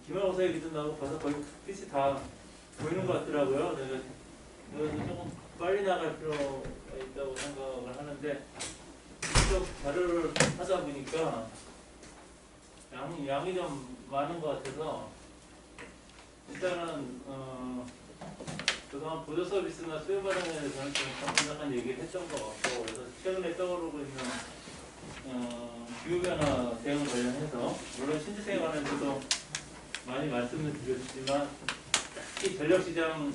기말고사 얘기도 나오고 봐서 거의 끝이 다 보이는 것 같더라고요. 그래서 조금 빨리 나갈 필요가 있다고 생각을 하는데 직접 자료를 하다 보니까 양이 좀 많은 것 같아서 일단은 그동안 보조 서비스나 수요 발행에 대해서는 좀 잠깐 얘기를 했던 것 같고, 그래서 최근에 떠오르고 있는 기후변화 대응 관련해서 물론 신재생에 관해서도 많이 말씀을 드렸지만 특히 전력시장의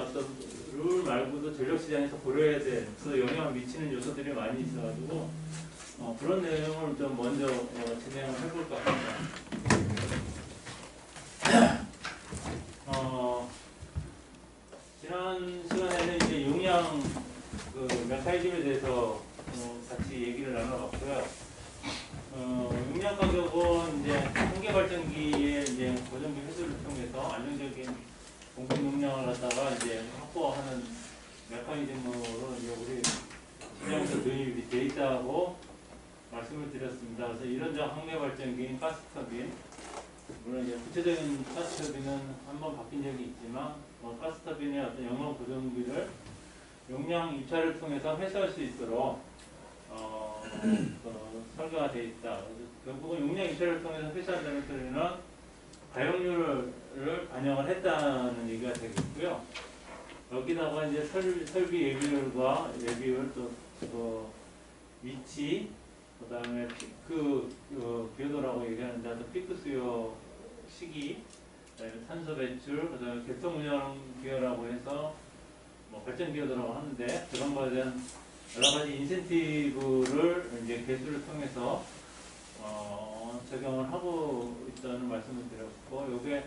어떤 룰 말고도 전력시장에서 고려해야 될 그 영향을 미치는 요소들이 많이 있어가지고 그런 내용을 좀 먼저 진행을 해볼 것 같습니다. 지난 시간에는 이제 용량 그 메커니즘에 대해서 같이 얘기를 나눠봤고요. 용량 가격은 이제 한계 발전기의 이제 고정비 회수를 통해서 안정적인 공급 용량을 갖다가 이제 확보하는 메커니즘으로 이제 우리 시장에서 도입이 돼 있다고 말씀을 드렸습니다. 그래서 이런저런 한계 발전기인 가스터빈, 물론 이제 구체적인 가스터빈은 한번 바뀐 적이 있지만 가스터빈의 어떤 영업 고정비를 용량 입찰을 통해서 회수할 수 있도록 설계가 되어 있다. 결국은 용량 입찰을 통해서 회수한다는 소리는 가용률을 반영을 했다는 얘기가 되겠고요. 여기다가 이제 설비 예비율과 예비율 또 위치, 그 다음에 피크 기여도라고 얘기하는데 또 피크 수요 시기, 그다음에 탄소 배출, 그다음에 개통 운영 기여라고 해서 발전 기여도라고 하는데 그런 거에 대한 여러 가지 인센티브를 이제 개수를 통해서 적용을 하고 있다는 말씀을 드렸고, 요게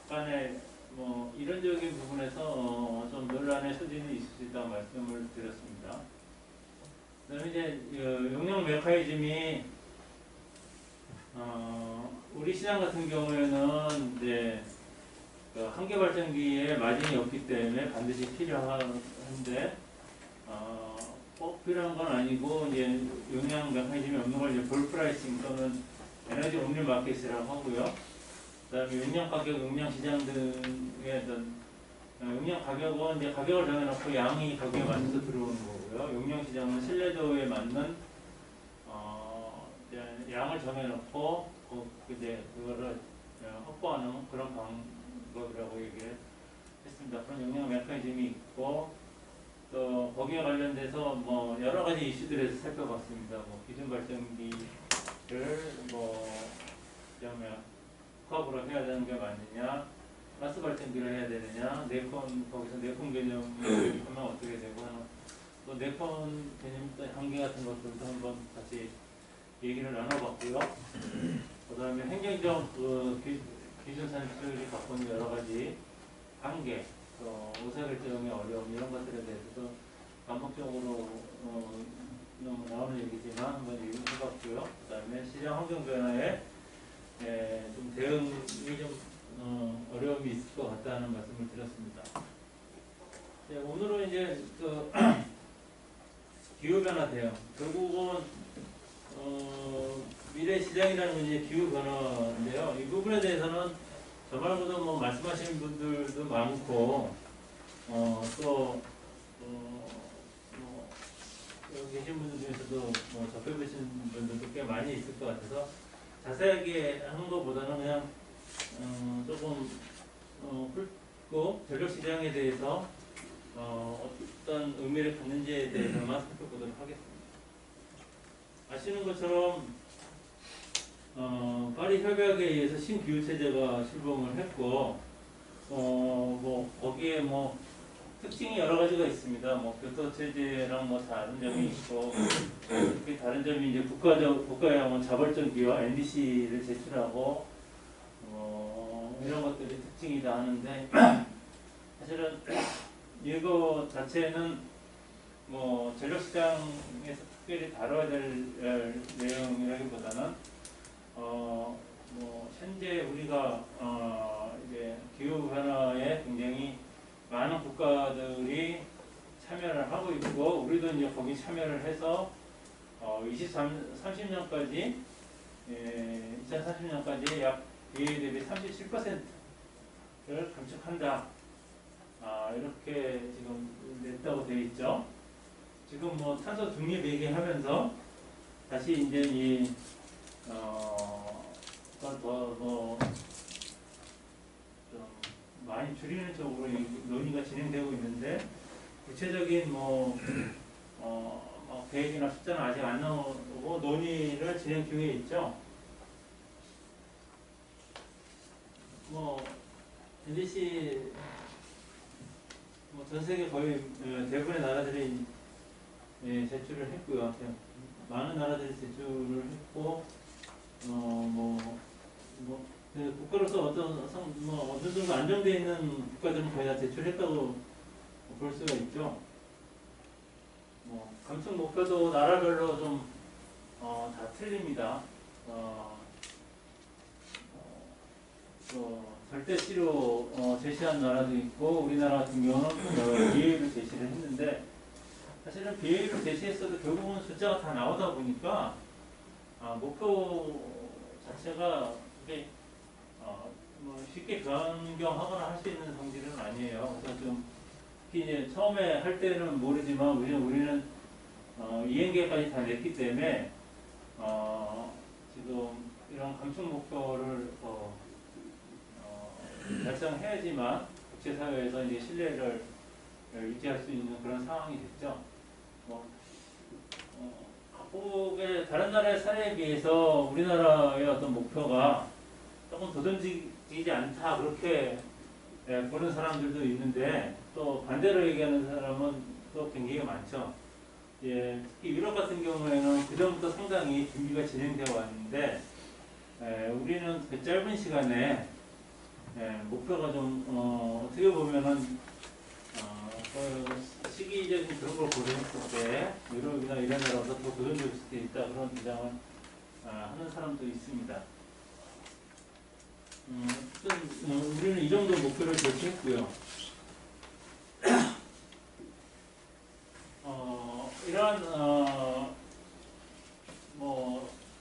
약간의 이론적인 부분에서 좀 논란의 소지는 있을 수 있다고 말씀을 드렸습니다. 그다음에 이제 용량 메커니즘이 우리 시장 같은 경우에는 이제 한계 발전기에 마진이 없기 때문에 반드시 필요한데 꼭 필요한 건 아니고 이제 용량 메커니즘이 없는 걸 이제 볼 프라이싱 또는 에너지 온리 마켓이라고 하고요. 그다음에 용량 가격, 용량 시장 등의 어떤 용량 가격은 이제 가격을 정해놓고 양이 가격에 맞춰서 들어오는 거고요. 용량 시장은 신뢰도에 맞는 이제 양을 정해놓고 이제 그거를 확보하는 그런 방법이라고 얘기를 했습니다. 그런 용량 메커니즘이 있고 또 거기에 관련돼서 여러 가지 이슈들에서 살펴봤습니다. 기존 발전기를 복합으로 해야 되는 게 맞느냐, 가스 발전기를 해야 되느냐, 네콘 거기서 네콘 개념이 하면 어떻게 되고 하는 또 네콘 개념 한계 같은 것들도 한번 같이 얘기를 나눠봤고요. 그다음에 행정적 기준 산출이 갖고 있는 여러 가지 한계, 또 의사결정의 어려움 이런 것들에 대해서도 반복적으로 너무 나오는 얘기지만 한번 얘기해봤고요. 그다음에 시장 환경 변화에 좀 대응이 좀 어려움이 있을 것 같다는 말씀을 드렸습니다. 오늘은 이제 기후 변화 대응, 결국은 미래 시장이라는 건 이제 기후 변화인데요. 이 부분에 대해서는 저 말고도 말씀하시는 분들도 많고 또 여기 계신 분들 중에서도 접해보신 분들도 꽤 많이 있을 것 같아서 자세하게 하는 것보다는 그냥 조금 훑고 전력시장에 대해서 어떤 의미를 갖는지에 대해서만 살펴보도록 하겠습니다. 아시는 것처럼 파리 협약에 의해서 신기후체제가 출범을 했고 거기에 특징이 여러 가지가 있습니다. 교토체제랑 다른 점이 있고 특히 다른 점이 이제 국가의 자발적기와 NDC를 제출하고 이런 것들이 특징이다 하는데 사실은 이거 자체는 전력시장에서 특별히 다뤄야 될 내용이라기보다는 현재 우리가 이제 기후 변화에 굉장히 많은 국가들이 참여를 하고 있고 우리도 이제 거기 참여를 해서 2030년까지 약 BA 대비 37%를 감축한다. 이렇게 지금 냈다고 되어 있죠. 지금 뭐 탄소 중립 얘기하면서 다시 이제 그걸 더 좀 많이 줄이는 쪽으로 논의가 진행되고 있는데 구체적인 계획이나 숫자는 아직 안 나오고 논의를 진행 중에 있죠. NDC 전 세계 거의 대부분의 나라들이 제출을 했고요. 많은 나라들이 제출을 했고 국가로서 어느 정도 안정되어 있는 국가들은 거의 다 제출했다고 볼 수가 있죠. 감축 목표도 나라별로 좀 다 틀립니다. 절대치로 제시한 나라도 있고 우리나라 같은 경우는 BA를 제시를 했는데 사실은 BA를 제시했어도 결국은 숫자가 다 나오다 보니까 목표 자체가 이게 쉽게 변경하거나 할 수 있는 성질은 아니에요. 그래서 좀 특히 이제 처음에 할 때는 모르지만 우리는 이행계까지 다 냈기 때문에 지금 이런 감축 목표를 달성해야지만 국제사회에서 이제 신뢰를 유지할 수 있는 그런 상황이 됐죠. 각국의 다른 나라의 사례에 비해서 우리나라의 어떤 목표가 조금 도전적이지 않다 그렇게 보는 사람들도 있는데 또 반대로 얘기하는 사람은 또 굉장히 많죠. 특히 유럽 같은 경우에는 그전부터 상당히 준비가 진행되어 왔는데 우리는 그 짧은 시간에 목표가 좀 어떻게 보면은 그 시기적인 그런 걸 고려했을 때 유럽이나 이런 나라보다 더 도전적일 수도 있다 그런 주장을 하는 사람도 있습니다. 우리는 이 정도 목표를 제시했고요. 이러한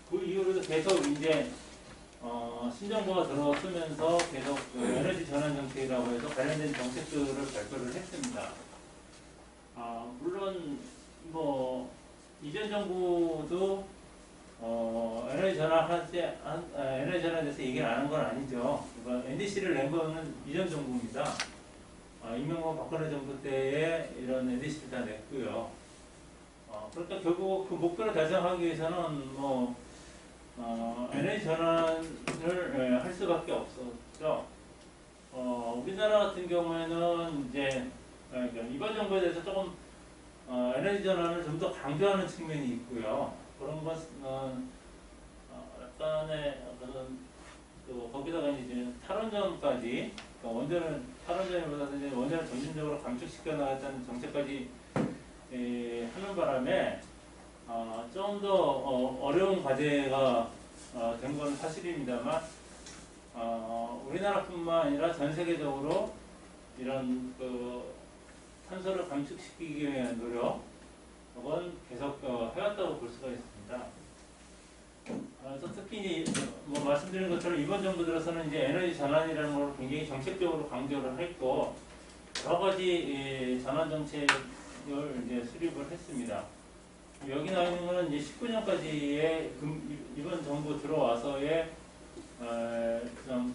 그 이후로도 계속 이제 신정부가 들어서면서 계속 에너지 전환 정책이라고 해서 관련된 정책들을 발표를 했습니다. 물론 이전 정부도 에너지 에너지 전환에 대해서 얘기를 안 한 건 아니죠. NDC를 낸 거는 이전 정부입니다. 이명박 박근혜 정부 때에 이런 NDC를 다 냈고요. 그러니까 결국 그 목표를 달성하기 위해서는 에너지 전환을 할 수밖에 없었죠. 우리나라 같은 경우에는 이제 이번 정부에 대해서 조금 에너지 전환을 좀 더 강조하는 측면이 있고요. 그런 것은 약간의 거기다가 이제 탈원전까지 탈원전보다는 이제 원전을 점진적으로 감축시켜 나가자는 정책까지 하는 바람에 좀 더 어려운 과제가 된 건 사실입니다만 우리나라뿐만 아니라 전 세계적으로 이런 탄소를 감축시키기 위한 노력은 계속 해왔다고 볼 수가 있습니다. 그래서 특히 말씀드린 것처럼 이번 정부 들어서는 이제 에너지 전환이라는 걸 굉장히 정책적으로 강조를 했고 여러 가지 전환 정책을 이제 수립을 했습니다. 여기 나와 있는 것은 이제 19년까지의 이번 정부 들어와서의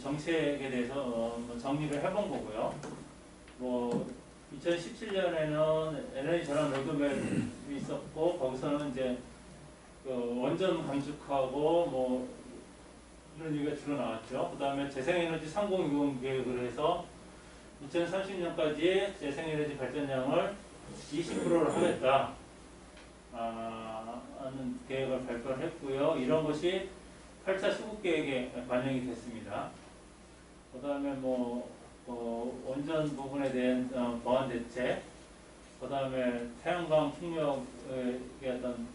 정책에 대해서 정리를 해본 거고요. 2017년에는 에너지 전환 로드맵이 있었고 거기서는 이제 원전 감축하고 이런 얘기가 주로 나왔죠. 그 다음에 재생에너지 3020 계획을 해서 2030년까지 재생에너지 발전량을 20%를 하겠다 하는 계획을 발표를 했고요. 이런 것이 8차 수국계획에 반영이 됐습니다. 그 다음에 원전 부분에 대한 보완 대책, 그 다음에 태양광 풍력의 어떤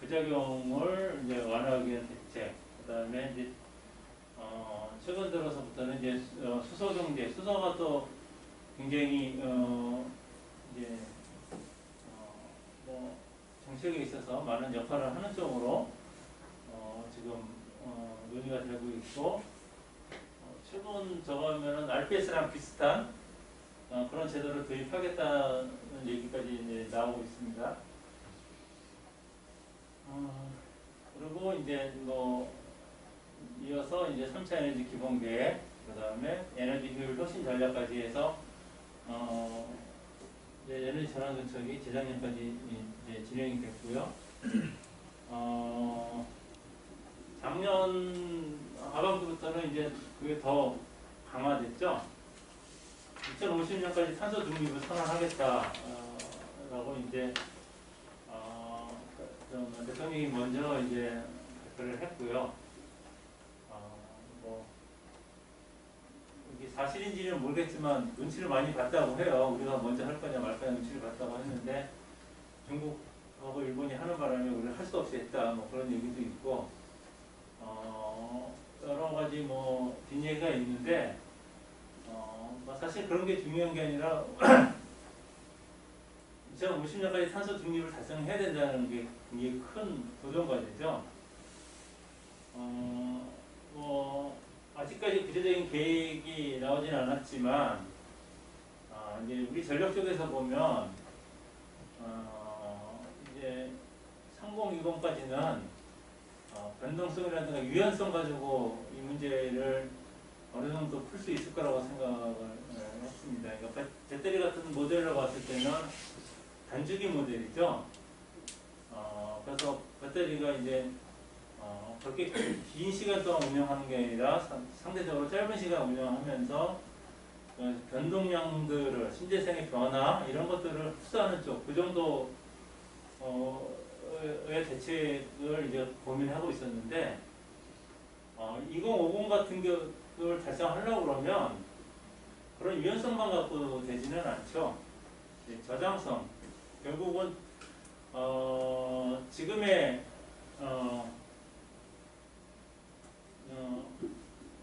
부작용을 이제 완화하기 위한 대책, 그 다음에 이제 최근 들어서부터는 이제 수소 경제, 수소가 또 굉장히 이제 정책에 있어서 많은 역할을 하는 쪽으로 지금 논의가 되고 있고, 최근 저거 하면은 RPS랑 비슷한 그런 제도를 도입하겠다는 얘기까지 이제 나오고 있습니다. 그리고 이제 뭐 이어서 이제 3차 에너지 기본 계획, 그 다음에 에너지 효율 혁신 전략까지 해서 이제 에너지 전환 정책이 재작년까지 이제 진행이 됐고요. 작년 하반기부터는 이제 그게 더 강화됐죠. 2050년까지 탄소 중립을 선언하겠다라고 이제 대통령이 먼저 이제 발표를 했고요. 뭐 이게 사실인지는 모르겠지만 눈치를 많이 봤다고 해요. 우리가 먼저 할 거냐 말 거냐 눈치를 봤다고 했는데 중국하고 일본이 하는 바람에 우리가 할 수 없이 했다. 뭐 그런 얘기도 있고 여러 가지 뭐 뒷얘기가 있는데 뭐 사실 그런 게 중요한 게 아니라 2050년까지 탄소 중립을 달성해야 된다는 게 굉장히 큰 도전 과제죠. 뭐 아직까지 구체적인 계획이 나오진 않았지만 이제 우리 전력 쪽에서 보면 이제 3020까지는 변동성이라든가 유연성 가지고 이 문제를 어느 정도 풀 수 있을 거라고 생각을 했습니다. 그러니까 배터리 같은 모델로 봤을 때는 단주기 모델이죠. 그래서 배터리가 이제 그렇게 긴 시간 동안 운영하는 게 아니라 상대적으로 짧은 시간 운영하면서 변동량들을 신재생의 변화 이런 것들을 흡수하는 쪽 그 정도 의 대책을 이제 고민하고 있었는데 2050 같은 걸 달성하려고 그러면 그런 유연성만 갖고 되지는 않죠. 저장성 결국은 지금의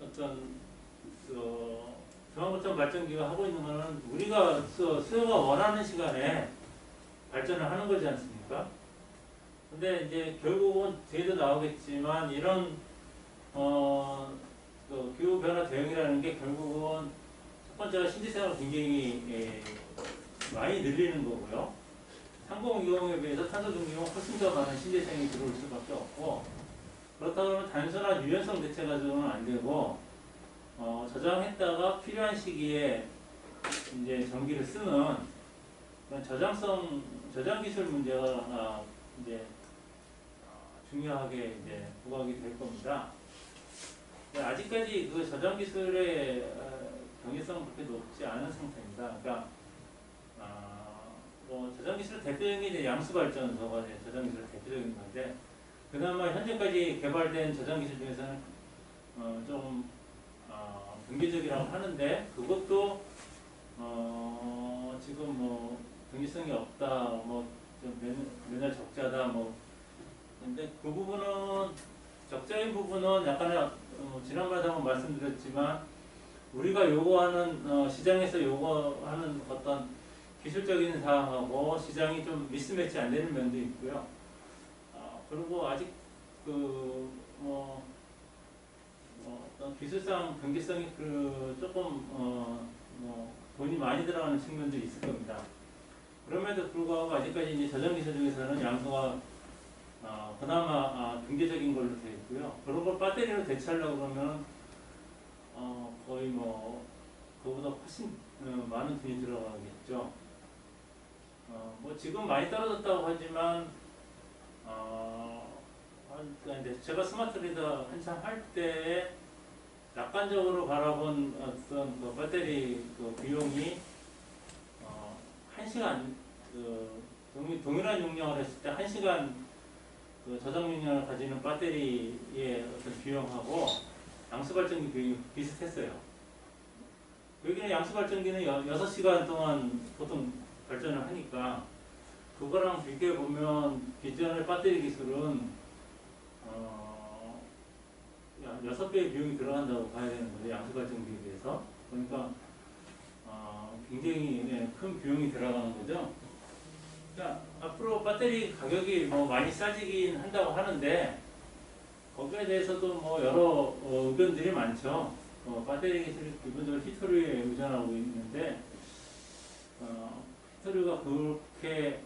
어떤 중앙고점 발전기가 하고 있는 거는 우리가 수요가 원하는 시간에 발전을 하는 거지 않습니까? 근데 이제 결국은 뒤에도 나오겠지만 이런 기후 변화 대응이라는 게 결국은 첫 번째가 신재생을 굉장히 많이 늘리는 거고요. 3020에 비해서 탄소 중립은 훨씬 더 많은 신재생이 들어올 수밖에 없고, 그렇다고 하면 단순한 유연성 대체 가지고는 안 되고 저장했다가 필요한 시기에 이제 전기를 쓰는 그런 저장 기술 문제가 이제 중요하게 이제 부각이 될 겁니다. 아직까지 그 저장 기술의 경제성은 그렇게 높지 않은 상태입니다. 그러니까 뭐 저장 기술 대표적인 게 이제 양수 발전소가 저장 기술 대표적인 건데, 그나마 현재까지 개발된 저장 기술 중에서는 좀 경제적이라고 하는데 그것도 지금 뭐 경제성이 없다, 뭐 좀 맨날 적자다, 뭐 근데 그 부분은 적자인 부분은 약간의 지난번에 한번 말씀드렸지만 우리가 요구하는 시장에서 요구하는 어떤 기술적인 사항하고 시장이 좀 미스매치 안 되는 면도 있고요. 그리고 아직 어떤 기술상 경제성이 조금 돈이 많이 들어가는 측면도 있을 겁니다. 그럼에도 불구하고 아직까지 이제 저장 기술 중에서는 양수가 그나마 경제적인 걸로 되어 있고요. 그런 걸 배터리로 대체하려고 그러면 거의 뭐 그보다 훨씬 많은 돈이 들어가겠죠. 뭐 지금 많이 떨어졌다고 하지만 제가 스마트 리더 한참 할 때에 낙관적으로 바라본 어떤 그 배터리 그 비용이 1시간 동일한 용량을 했을 때 1시간 그 저장 용량을 가지는 배터리의 어떤 비용하고 양수 발전기 비용이 비슷했어요. 여기는 양수 발전기는 6시간 동안 보통 발전을 하니까 그거랑 비교해 보면 기존의 배터리 기술은 6배의 비용이 들어간다고 봐야 되는 거죠. 양수 발전기에 비해서. 그러니까 굉장히 큰 비용이 들어가는 거죠. 그러니까 앞으로 배터리 가격이 뭐 많이 싸지긴 한다고 하는데 거기에 대해서도 뭐 여러 의견들이 많죠. 배터리 기술이 기본적으로 히토류에 의존하고 있는데 히토류가 그렇게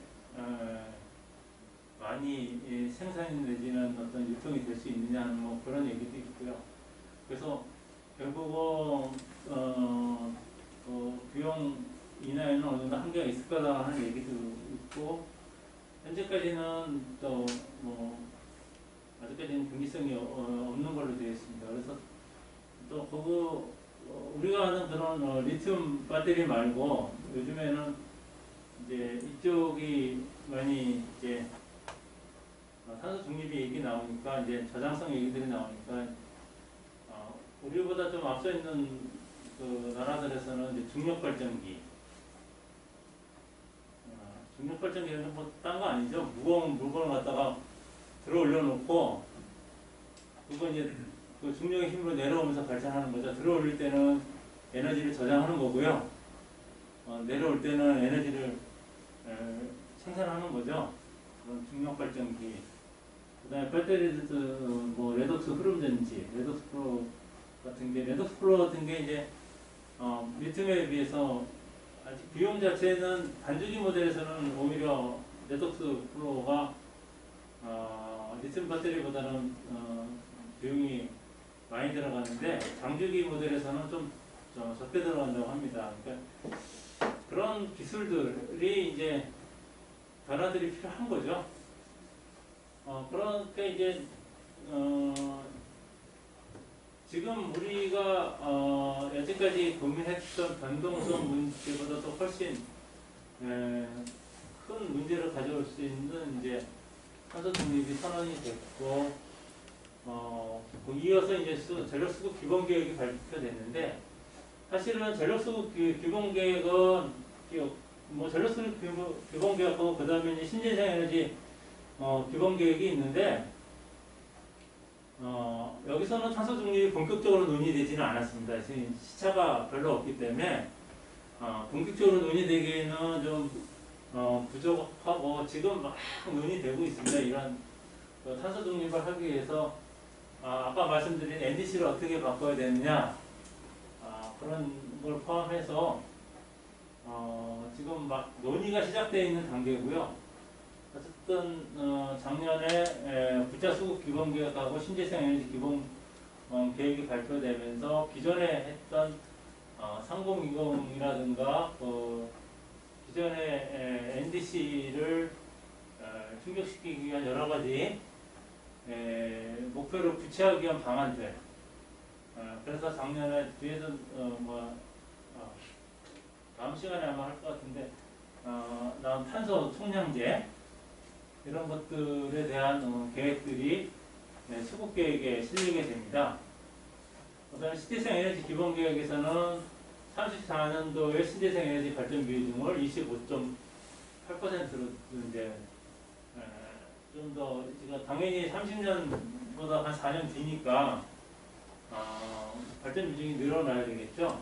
많이 생산이 내지는 어떤 유통이 될 수 있느냐 하는 뭐 그런 얘기도 있고요. 그래서 결국은 비용 인하에는 어느 정도 한계가 있을 거다 하는 얘기도 있고, 현재까지는 또 뭐 아직까지는 경기성이 없는 걸로 되어 있습니다. 그래서 또 우리가 하는 그런 리튬 배터리 말고 요즘에는 이제 이쪽이 많이 이제 탄소 중립이 얘기 나오니까 이제 저장성 얘기들이 나오니까 우리보다 좀 앞서 있는 그 나라들에서는 이제 중력 발전기, 중력 발전기는 뭐 딴 거 아니죠. 무거운 물건을 갖다가 들어 올려놓고 그거 이제 그 중력의 힘으로 내려오면서 발전하는 거죠. 들어 올릴 때는 에너지를 저장하는 거고요. 내려올 때는 에너지를 생산하는 거죠. 그런 중력 발전기. 그다음에 배터리도 뭐 레독스 흐름전지, 레독스 프로 같은 게 이제 리튬에 비해서 아직 비용 자체는 단주기 모델에서는 오히려 레독스 프로가 리튬 배터리보다는 비용이 많이 들어가는데 장주기 모델에서는 좀 적게 들어간다고 합니다. 그러니까 그런 기술들이 이제 변화들이 필요한 거죠. 그러니까 이제 지금 우리가 여태까지 고민했던 변동성 문제보다도 훨씬 큰 문제를 가져올 수 있는 이제 탄소 중립이 선언이 됐고, 이어서 이제 전력수급 기본 계획이 발표됐는데, 사실은 전력수급 기본 계획은 뭐 전력수급 기본 계획하고 그 다음에 이제 신재생 에너지 기본 계획이 있는데, 여기서는 탄소 중립이 본격적으로 논의되지는 않았습니다. 시차가 별로 없기 때문에 본격적으로 논의되기에는 좀 부족하고, 지금 막 논의되고 있습니다. 이런 탄소 중립을 하기 위해서 아까 말씀드린 NDC를 어떻게 바꿔야 되느냐, 그런 걸 포함해서 지금 막 논의가 시작되어 있는 단계고요. 어쨌든 작년에 부자 수급 기본 계획하고 신재생 에너지 기본 계획이 발표되면서 기존에 했던 3020이라든가 기존의 NDC를 충족시키기 위한 여러 가지 목표를 구체화하기 위한 방안들. 그래서 작년에 뒤에서 다음 시간에 아마 할 것 같은데 나온 탄소 총량제 이런 것들에 대한 계획들이 수급 계획에 실리게 됩니다. 그다음에 신재생 에너지 기본 계획에서는 34년도에 신재생 에너지 발전 비중을 25.8%로 이제 좀 더 당연히 30년보다 한 4년 뒤니까 발전 비중이 늘어나야 되겠죠.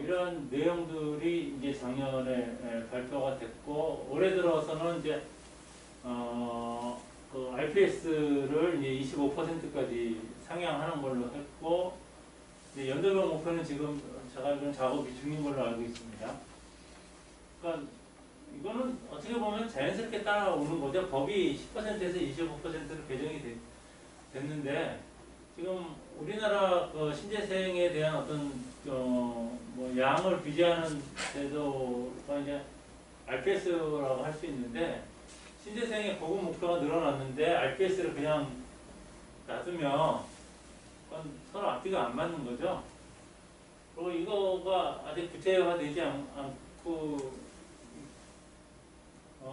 이런 내용들이 이제 작년에 발표가 됐고, 올해 들어서는 이제 그 RPS를 이제 25%까지 상향하는 걸로 했고, 이제 연도별 목표는 지금 제가 알기로는 작업이 중인 걸로 알고 있습니다. 그러니까 이거는 어떻게 보면 자연스럽게 따라오는 거죠. 법이 10%에서 25%로 개정이 됐는데, 지금 우리나라 신재생에 대한 어떤 뭐 양을 규제하는 제도가 이제 RPS라고 할 수 있는데, 신재생의 보급 목표가 늘어났는데 RPS를 그냥 놔두면 그건 서로 앞뒤가 안 맞는 거죠. 그리고 이거가 아직 구체화되지 않고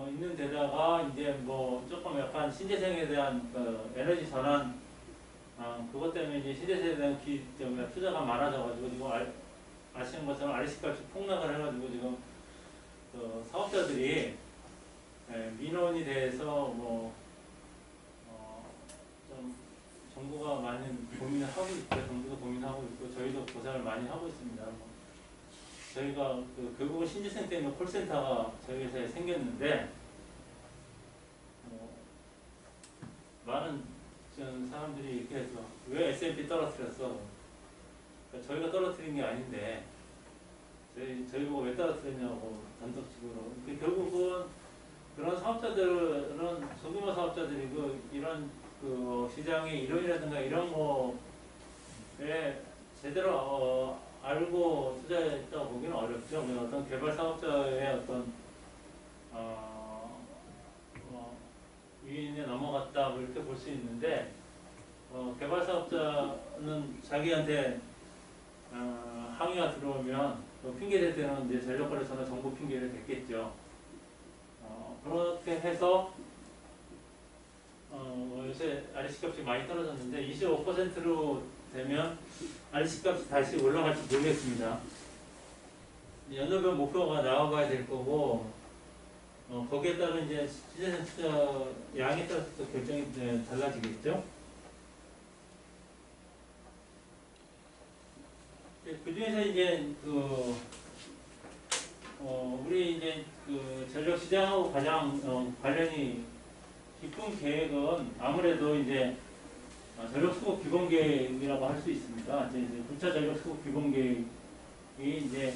있는 데다가 이제 뭐 조금 약간 신재생에 대한 에너지 전환 그것 때문에 이제 신재생에 대한 투자가 많아져가지고 지금 아시는 것처럼 REC 값이 폭락을 해가지고 지금 사업자들이 민원이 돼서 뭐 좀 정부가 많은 고민을 하고 있고, 정부도 고민하고 있고, 저희도 고생을 많이 하고 있습니다. 저희가 결국은 신재생 때문에 콜센터가 저희 회사에 생겼는데 많은 사람들이 이렇게 해서 왜 S&P 떨어뜨렸어? 그러니까 저희가 떨어뜨린 게 아닌데 저희 보고 왜 떨어뜨렸냐고 단독적으로. 결국은 그런 사업자들은 소규모 사업자들이 이런 시장의 이론이라든가 이런 거에 제대로 알고 투자했다고 보기는 어렵죠. 어떤 개발 사업자의 어떤 위인에 넘어갔다 뭐 이렇게 볼 수 있는데 개발 사업자는 자기한테 항의가 들어오면 핑계 댈 때는 이제 전력거래소나 정부 핑계를 댔겠죠. 그렇게 해서 요새 REC 값이 많이 떨어졌는데 25%로 되면 REC 값이 다시 올라갈지 모르겠습니다. 연도별 목표가 나와봐야 될 거고 거기에 따른 이제 시장 투자 양에 따라서 또 결정이 달라지겠죠. 그 중에서 이제 우리 이제 전력 시장하고 가장 관련이 깊은 계획은 아무래도 이제 전력 수급 기본 계획이라고 할 수 있습니다. 이제 9차 전력 수급 기본 계획이 이제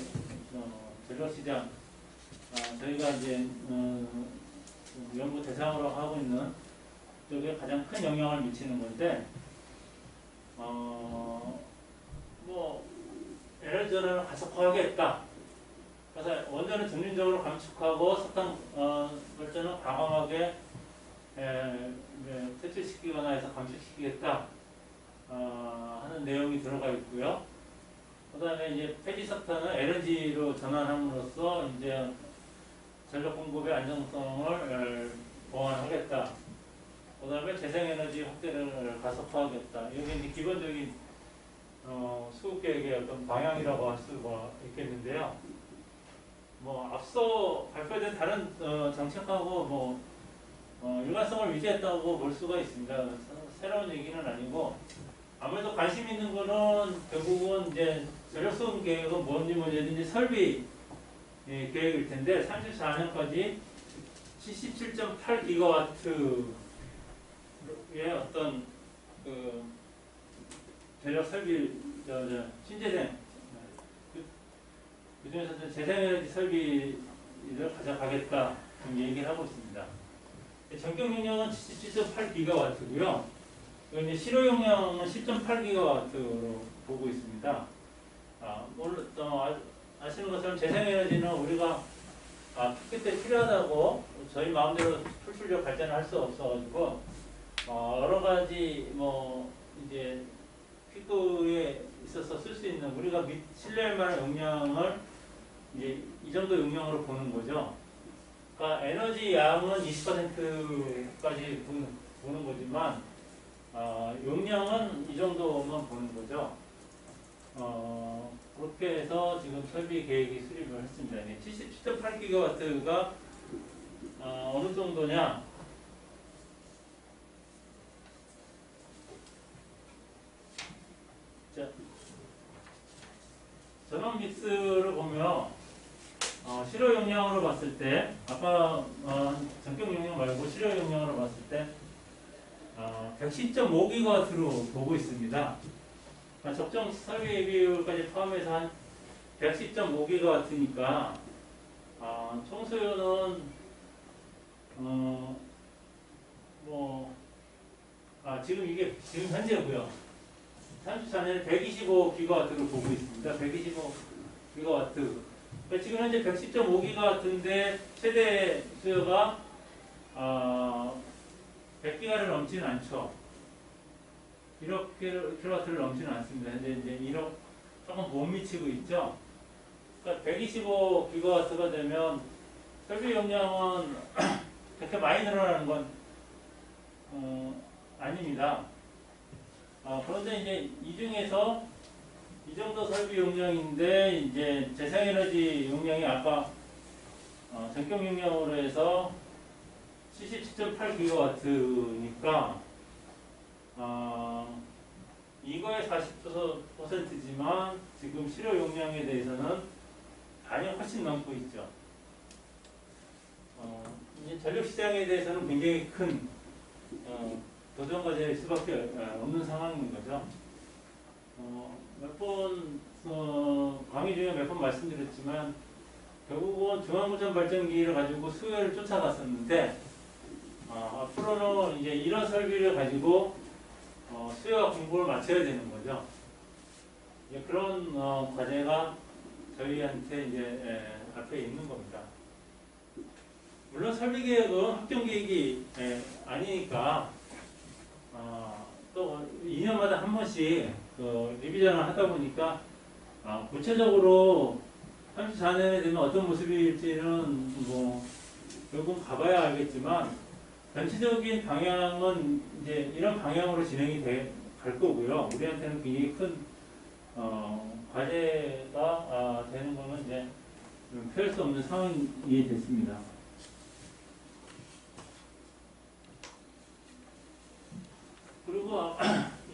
전력 시장 저희가 이제 연구 대상으로 하고 있는 쪽에 가장 큰 영향을 미치는 건데 뭐 에너지 전환을 가속화하겠다. 그래서 원전은 점진적으로 감축하고 석탄 발전은 과감하게 퇴출시키거나 해서 감축시키겠다 하는 내용이 들어가 있고요. 그 다음에 이제 폐지 석탄은 에너지로 전환함으로써 이제 전력 공급의 안정성을 보완하겠다. 그 다음에 재생에너지 확대를 가속화하겠다. 이게 이제 기본적인 수급 계획의 어떤 방향이라고 할 수가 있겠는데요. 뭐 앞서 발표된 다른 정책하고 일관성을 유지했다고 볼 수가 있습니다. 새로운 얘기는 아니고 아무래도 관심 있는 거는 결국은 이제 전력 수급 계획은 뭐든지 설비 계획일 텐데 34년까지 77.8GW의 어떤 전력 설비 신재생 그중에서 재생에너지 설비를 가져가겠다 얘기를 하고 있습니다. 전격 용량은 77.8GW고요. 이제 실효 용량은 10.8GW로 보고 있습니다. 아시는 것처럼 재생에너지는 우리가 그때 필요하다고 저희 마음대로 풀출력 발전을 할 수 없어가지고 여러 가지 이제 피크에 있어서 쓸 수 있는 우리가 신뢰할 만한 용량을 이제 이 정도 용량으로 보는 거죠. 그러니까 에너지 양은 20%까지 보는 거지만 용량은 이 정도만 보는 거죠. 그렇게 해서 지금 설비 계획이 수립을 했습니다. 77.8GW가 어느 정도냐? 자, 전원 믹스를 보면 실효 용량으로 봤을 때 아까 전격 용량 말고 실효 용량으로 봤을 때 110.5GW로 보고 있습니다. 적정 설비 비율까지 포함해서 한 110.5GW니까 총수요는 지금 현재고요. 34년에 125GW를 보고 있습니다. 125GW. 그러니까 지금 현재 110.5GW인데 최대 수요가 100GW를 넘지는 않죠. 1억 킬로와트를 넘지는 않습니다. 현재 이제 1억 조금 못 미치고 있죠. 그러니까 125GW가 되면 설비 용량은 그렇게 많이 늘어나는 건 아닙니다. 그런데 이제 이 중에서 이 정도 설비 용량인데 이제 재생에너지 용량이 아까 전격 용량으로 해서 77.8GW니까 이거의 40%지만 지금 실효 용량에 대해서는 많이 훨씬 넘고 있죠. 이제 전력 시장에 대해서는 굉장히 큰 도전 과제일 수밖에 없는 상황인 거죠. 몇 번 강의 중에 몇 번 말씀드렸지만 결국은 중앙구천 발전기를 가지고 수요를 쫓아갔었는데 앞으로는 이제 이런 설비를 가지고 수요와 공급을 맞춰야 되는 거죠. 그런 과제가 저희한테 이제 앞에 있는 겁니다. 물론 설비 계획은 확정 계획이 아니니까 또 2년마다 한 번씩 리비전을 하다 보니까 구체적으로 34년에 되면 어떤 모습일지는 뭐 결국 가봐야 알겠지만 전체적인 방향은 이제 이런 방향으로 진행이 갈 거고요. 우리한테는 굉장히 큰 과제가 되는 거는 이제 피할 수 없는 상황이 됐습니다. 그리고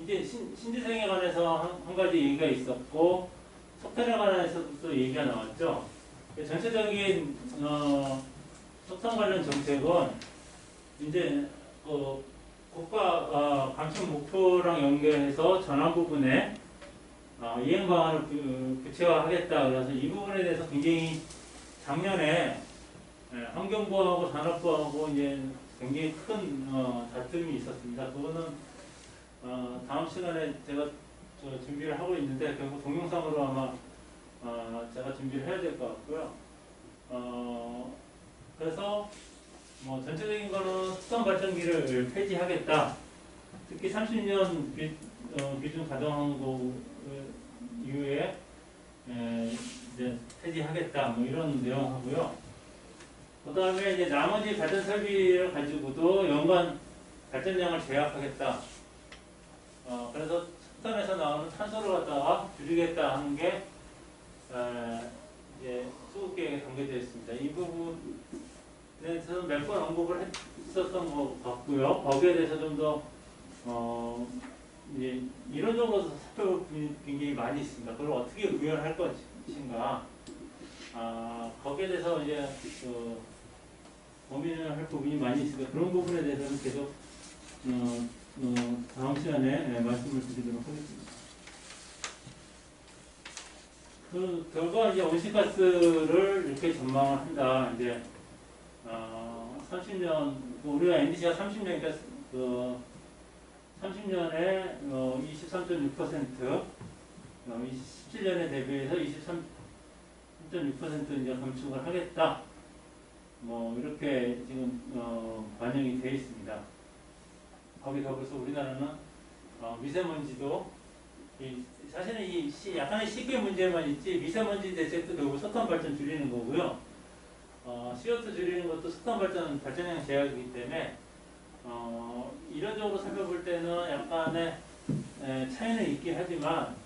이제 신재생에 관해서 한 가지 얘기가 있었고 석탄에 관해서도 또 얘기가 나왔죠. 전체적인 석탄 관련 정책은 이제 국가 감축 목표랑 연결해서 전환 부분에 이행 방안을 구체화하겠다. 그래서 이 부분에 대해서 굉장히 작년에 환경부하고 산업부하고 이제 굉장히 큰 다툼이 있었습니다. 그거는 다음 시간에 제가 준비를 하고 있는데 결국 동영상으로 아마 제가 준비를 해야 될 것 같고요. 그래서 뭐 전체적인 거는 수선 발전기를 폐지하겠다. 특히 30년 비중 가동항구 이후에 이제 폐지하겠다. 뭐 이런 내용하고요. 그 다음에 이제 나머지 발전 설비를 가지고도 연간 발전량을 제약하겠다. 그래서 석탄에서 나오는 탄소를 갖다가 줄이겠다 하는 게 이제 수급계획에 담겨져 있습니다. 이 부분에서 몇 번 언급을 했었던 것 같고요. 거기에 대해서 좀 더 이제 이론적으로 살펴볼 부분이 굉장히 많이 있습니다. 그걸 어떻게 구현할 것인가. 거기에 대해서 이제 고민을 할 부분이 많이 있습니다. 그런 부분에 대해서는 계속 다음 시간에 말씀을 드리도록 하겠습니다. 그 결과 이제 온실가스를 이렇게 전망을 한다. 이제 30년 우리가 NDC가 30년이니까 30년에 23.6%, 17년에 대비해서 23.6% 이제 감축을 하겠다. 뭐 이렇게 지금 반영이 되어 있습니다. 거기 더불어서 우리나라는 미세먼지도 사실은 약간의 시계 문제만 있지 미세먼지 대책도 결국 석탄 발전 줄이는 거고요. CO2 줄이는 것도 석탄 발전량 제약이기 때문에 이론적으로 살펴볼 때는 약간의 차이는 있긴 하지만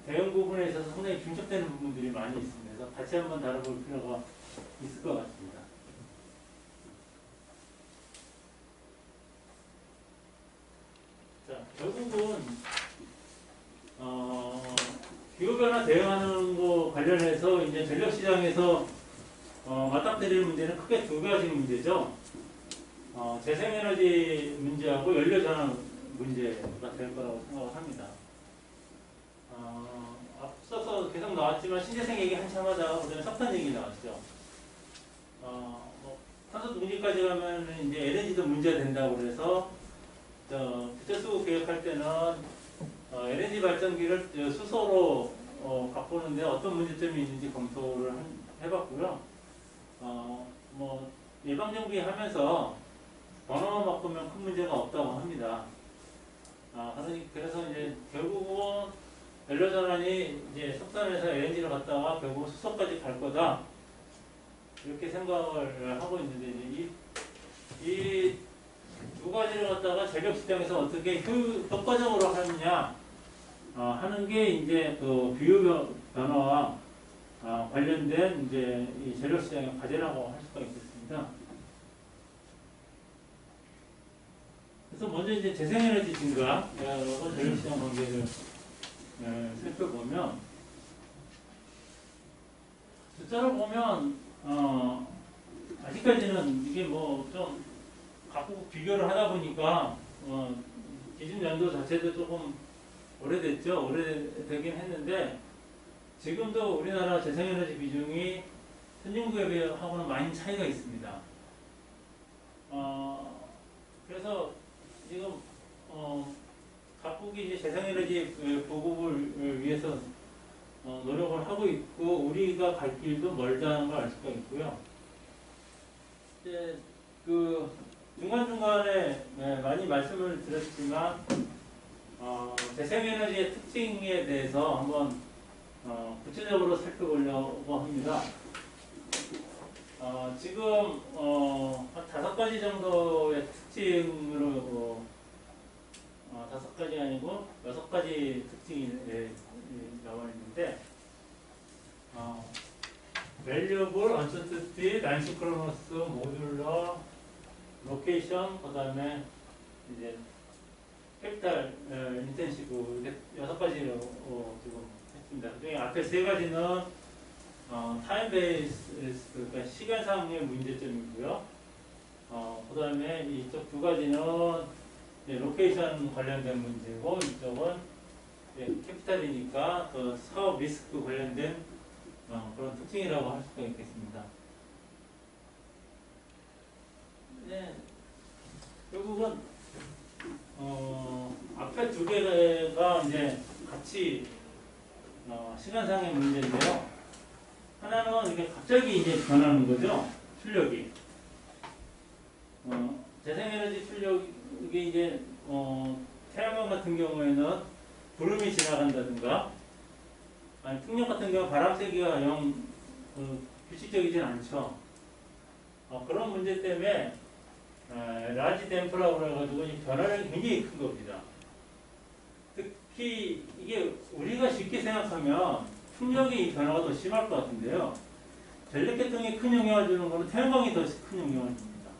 대응 부분에 있어서 상당히 중첩되는 부분들이 많이 있습니다. 그래서 같이 한번 다뤄볼 필요가 있을 것 같습니다. 자, 결국은 기후변화 대응하는 거 관련해서 이제 전력시장에서 맞닥뜨리는 문제는 크게 두 가지 문제죠. 재생에너지 문제하고 연료전환 문제가 될 거라고 생각을 합니다. 앞서서 계속 나왔지만 신재생 얘기 한참 하다가 그다음에 석탄 얘기 나왔죠. 탄소 중립까지 가면 이제 LNG도 문제가 된다고 그래서 부채수급 계획할 때는 LNG 발전기를 수소로 바꾸는데 어떤 문제점이 있는지 검토를 해봤고요. 뭐 예방정비 하면서 번호만 바꾸면 큰 문제가 없다고 합니다. 그래서 이제 결국은 연료전환이 이제 석탄에서 LNG를 갖다가 결국 수소까지 갈 거다. 이렇게 생각을 하고 있는데 이제 이 두 가지를 갖다가 전력시장에서 어떻게 효과적으로 하느냐 하는 게 이제 그 기후 변화와 관련된 이제 이 전력시장의 과제라고 할 수가 있겠습니다. 그래서 먼저 이제 재생에너지 증가와 전력시장 관계를 살펴보면 숫자를 보면 아직까지는 이게 뭐 좀 각국 비교를 하다 보니까 기준 연도 자체도 조금 오래됐죠. 오래되긴 했는데 지금도 우리나라 재생에너지 비중이 선진국에 비하고는 많이 차이가 있습니다. 그래서 지금 각국이 이제 재생에너지 보급을 위해서 노력을 하고 있고 우리가 갈 길도 멀다는 걸 알 수가 있고요. 이제 그 중간중간에 많이 말씀을 드렸지만 재생에너지의 특징에 대해서 한번 구체적으로 살펴보려고 합니다. 지금 한 5가지 정도의 특징으로 5가지 아니고 6가지 특징이 나와 있는데 Variable, Uncertainty, Non-Synchronous, Modular, Location, 그 다음에 이제 캐피탈 인텐시브 이렇게 6가지로 지금 했습니다. 그중에 앞에 3가지는 타임 베이스, 그러니까 시간상의 문제점이고요. 그 다음에 이쪽 2가지는 로케이션 관련된 문제고 이쪽은 캐피탈이니까 그 사업 리스크 관련된 그런 특징이라고 할 수가 있겠습니다. 네, 결국은 앞에 2개가 이제 같이 시간상의 문제인데요. 하나는 이게 갑자기 이제 변하는 거죠. 출력이. 재생에너지 출력이 이제 태양광 같은 경우에는 구름이 지나간다든가 아니 풍력 같은 경우 바람 세기가 규칙적이진 않죠. 그런 문제 때문에 라지 댐프라고 그래가지고 변화량이 굉장히 큰 겁니다. 특히 이게 우리가 쉽게 생각하면 풍력의 변화가 더 심할 것 같은데요. 전력계통에 큰 영향을 주는 것은 태양광이 더 큰 영향을 줍니다.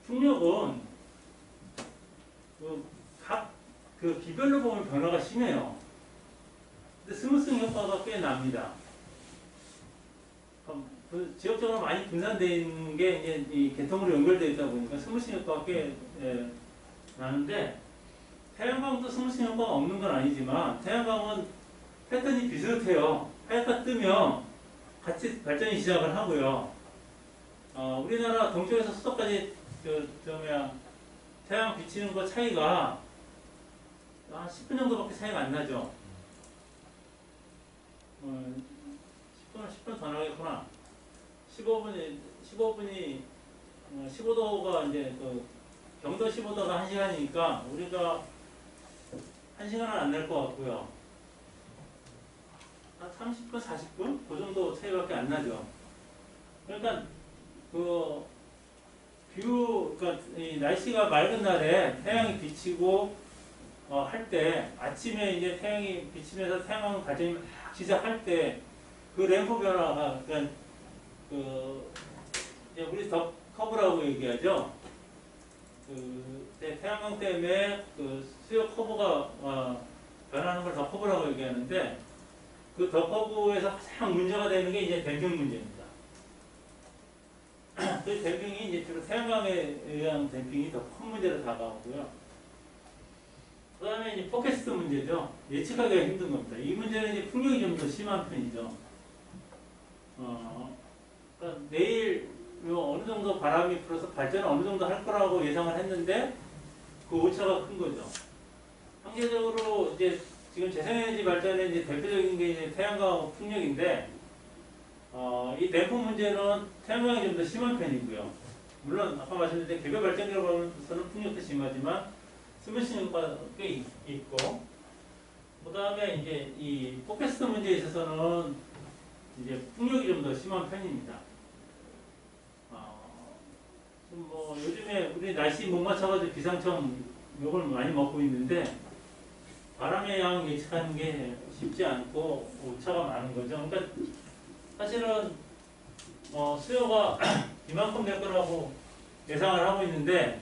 풍력은 그 기별로 보면 변화가 심해요. 근데 스무싱 효과가 꽤 납니다. 그 지역적으로 많이 분산되어 있는 게 이제 이 계통으로 연결되어 있다 보니까 스무싱 효과가 꽤 나는데 태양광도 스무싱 효과가 없는 건 아니지만 태양광은 패턴이 비슷해요. 해가 뜨면 같이 발전이 시작을 하고요. 우리나라 동쪽에서 서쪽까지 태양 비치는 거 차이가 한 10분 정도밖에 차이가 안 나죠. 10분 더 나겠구나. 15분이 15도가 이제 경도 15도가 1시간이니까 우리가 1시간은 안 날 것 같고요. 한 30분, 40분? 그 정도 차이밖에 안 나죠. 그러니까 그러니까 이 날씨가 맑은 날에 태양이 비치고 할 때 아침에 이제 태양이 비치면서 태양광 발전이 막 시작할 때 그 램프 변화가 그러니까 우리 더 커브라고 얘기하죠. 태양광 때문에 수요 커브가 변하는 걸 더 커브라고 얘기하는데 그 더 커브에서 가장 문제가 되는 게 이제 댐핑 문제입니다. 그 댐핑이 이제 주로 태양광에 의한 댐핑이 더 큰 문제로 다가오고요. 그 다음에 이제 포캐스트 문제죠. 예측하기가 힘든 겁니다. 이 문제는 이제 풍력이 좀 더 심한 편이죠. 그러니까 내일 어느 정도 바람이 불어서 발전을 어느 정도 할 거라고 예상을 했는데 그 오차가 큰 거죠. 상대적으로 이제 지금 재생에너지 발전의 이제 대표적인 게 이제 태양광 풍력인데 이 댐프 문제는 태양광이 좀 더 심한 편이고요. 물론 아까 말씀드린 개별 발전기로서는 풍력도 심하지만 스무싱 효과가 꽤 있고 그 다음에 이제 이 포캐스트 문제에 있어서는 이제 풍력이 좀 더 심한 편입니다. 요즘에 우리 날씨 못 맞춰가지고 기상청 욕을 많이 먹고 있는데 바람의 양 예측하는 게 쉽지 않고 오차가 많은 거죠. 그러니까 사실은 수요가 이만큼 될 거라고 예상을 하고 있는데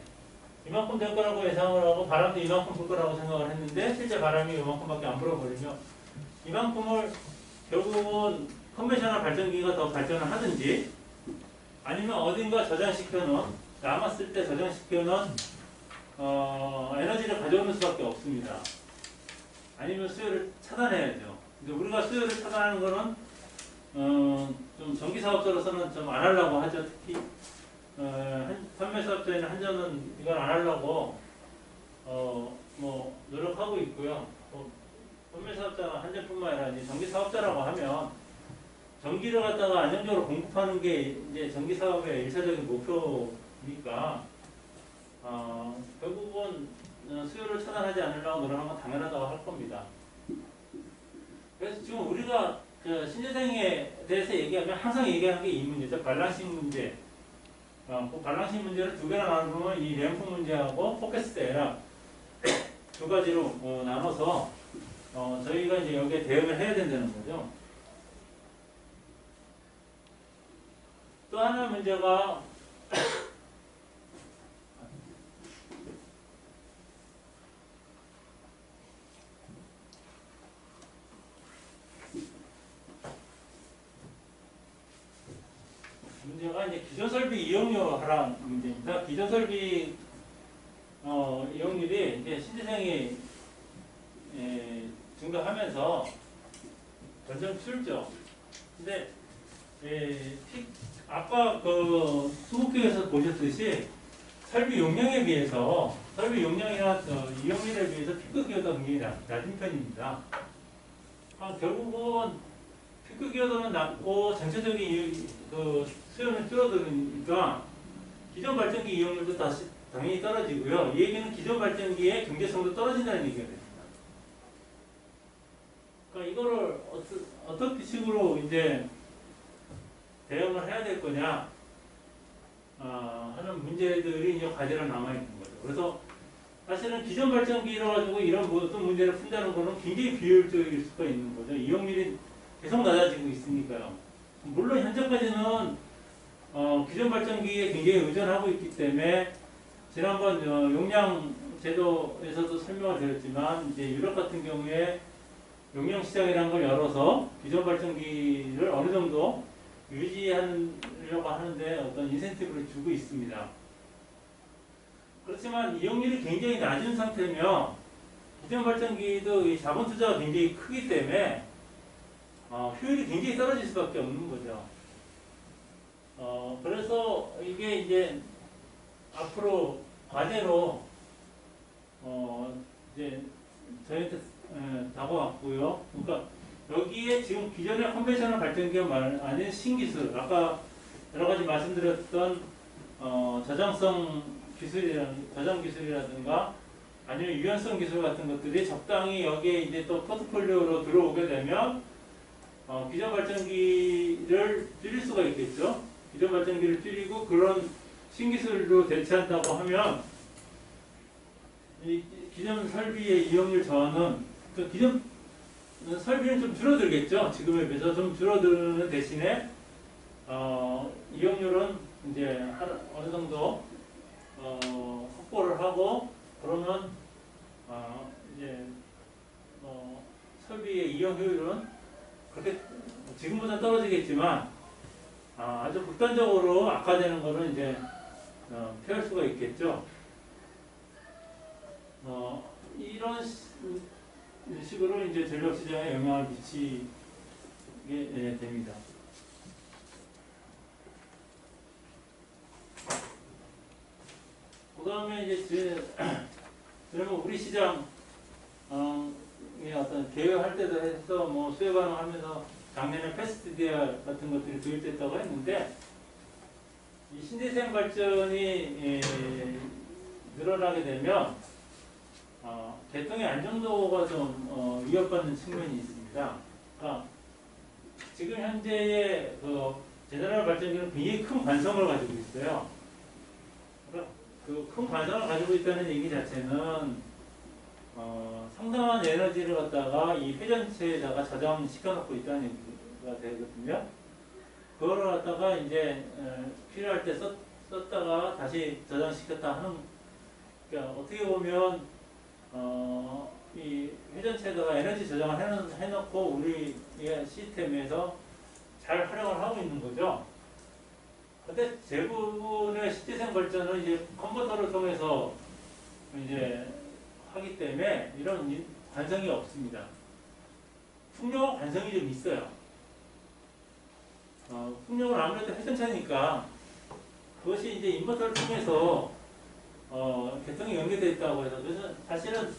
이만큼 될 거라고 예상을 하고 바람도 이만큼 불 거라고 생각을 했는데 실제 바람이 이만큼밖에 안 불어버리면 이만큼을 결국은 컨벤셔널 발전기가 더 발전을 하든지 아니면 어딘가 저장시켜 놓은 남았을 때 저장시켜놓은 에너지를 가져오는 수밖에 없습니다. 아니면 수요를 차단해야죠. 근데 우리가 수요를 차단하는 거는 좀 전기 사업자로서는 좀 안 하려고 하죠. 특히 판매 사업자인 한전은 이걸 안 하려고 뭐 노력하고 있고요. 판매 사업자가 한전뿐만 아니라 이제 전기 사업자라고 하면 전기를 갖다가 안정적으로 공급하는 게 이제 전기 사업의 일차적인 목표니까 결국은 수요를 차단하지 않으려고 노력하는 건 당연하다고 할 겁니다. 그래서 지금 우리가 신재생에 대해서 얘기하면 항상 얘기하는 게 이 문제죠. 밸런싱 문제. 그 밸런싱 문제를 두 개나 나누면 이 램프 문제하고 포커스 에러 두 가지로 나눠서 저희가 이제 여기에 대응을 해야 된다는 거죠. 또 하나 문제가 이제 기존 설비 이용료 하락 문제입니다. 기존 설비 이용률이 이제 신재생이 증가하면서 점점 줄죠. 근데 아까 그 수목교에서 보셨듯이 설비 용량에 비해서 설비 용량이나 이용률에 비해서 피크 기여도가 굉장히 낮은 편입니다. 결국은 피크 기여도는 낮고 전체적인 그 수요는 줄어드니까 기존 발전기 이용률도 다시 당연히 떨어지고요. 이 얘기는 기존 발전기의 경제성도 떨어진다는 얘기가 됩니다. 그러니까 이거를 어떻게 식으로 이제 대응을 해야 될 거냐 하는 문제들이 이제 과제로 남아 있는 거죠. 그래서 사실은 기존 발전기로 가지고 이런 어떤 문제를 푼다는 거는 굉장히 비효율적일 수가 있는 거죠. 이용률이 계속 낮아지고 있으니까요. 물론 현재까지는 기존 발전기에 굉장히 의존하고 있기 때문에 지난번 용량 제도에서도 설명을 드렸지만 이제 유럽 같은 경우에 용량 시장이라는 걸 열어서 기존 발전기를 어느 정도 유지하려고 하는데 어떤 인센티브를 주고 있습니다. 그렇지만 이용률이 굉장히 낮은 상태면 기존 발전기도 이 자본 투자가 굉장히 크기 때문에 효율이 굉장히 떨어질 수밖에 없는 거죠. 그래서 이게 이제 앞으로 과제로 이제 저희한테 다가왔고요. 그러니까 여기에 지금 기존의 컨벤셔널 발전기가 아닌 신기술, 아까 여러 가지 말씀드렸던 저장성 저장 기술이라든가 아니면 유연성 기술 같은 것들이 적당히 여기에 이제 또 포트폴리오로 들어오게 되면 기존 발전기를 줄일 수가 있겠죠. 기존 발전기를 줄이고 그런 신기술로 대체한다고 하면 이 기존 설비의 이용률 저하는 기존 설비는 좀 줄어들겠죠. 지금에 비해서 좀 줄어드는 대신에 이용률은 이제 어느 정도 확보를 하고 그러면 이제 설비의 이용 효율은 그렇게 지금보다 떨어지겠지만 아주 극단적으로 악화되는 것은 이제 피할 수가 있겠죠. 이런 식으로 이제 전력 시장에 영향을 미치게 됩니다. 그 다음에 이제 그러면 우리 시장 어떤 계획할 때도 해서 뭐 수요 반응하면서 작년에 패스트 DR 같은 것들이 도입됐다고 했는데 이 신재생 발전이 늘어나게 되면 개통의 안정도가 좀 위협받는 측면이 있습니다. 그러니까 지금 현재의 그 제너럴 발전기는 굉장히 큰 관성을 가지고 있어요. 그러니까 그 큰 관성을 가지고 있다는 얘기 자체는 상당한 에너지를 갖다가 이 회전체에다가 저장시켜 놓고 있다는 얘기가 되거든요. 그거를 갖다가 이제 필요할 때 썼다가 다시 저장시켰다 하는, 그러니까 어떻게 보면 이 회전체에다가 에너지 저장을 해놓고 우리 시스템에서 잘 활용을 하고 있는 거죠. 근데 대부분의 실제생 발전은 이제 컨버터를 통해서 이제 하기 때문에 이런 관성이 없습니다. 풍력은 관성이 좀 있어요. 풍력은 아무래도 회전차니까 그것이 이제 인버터를 통해서 계통이 연결되어 있다고 해서, 그래서 사실은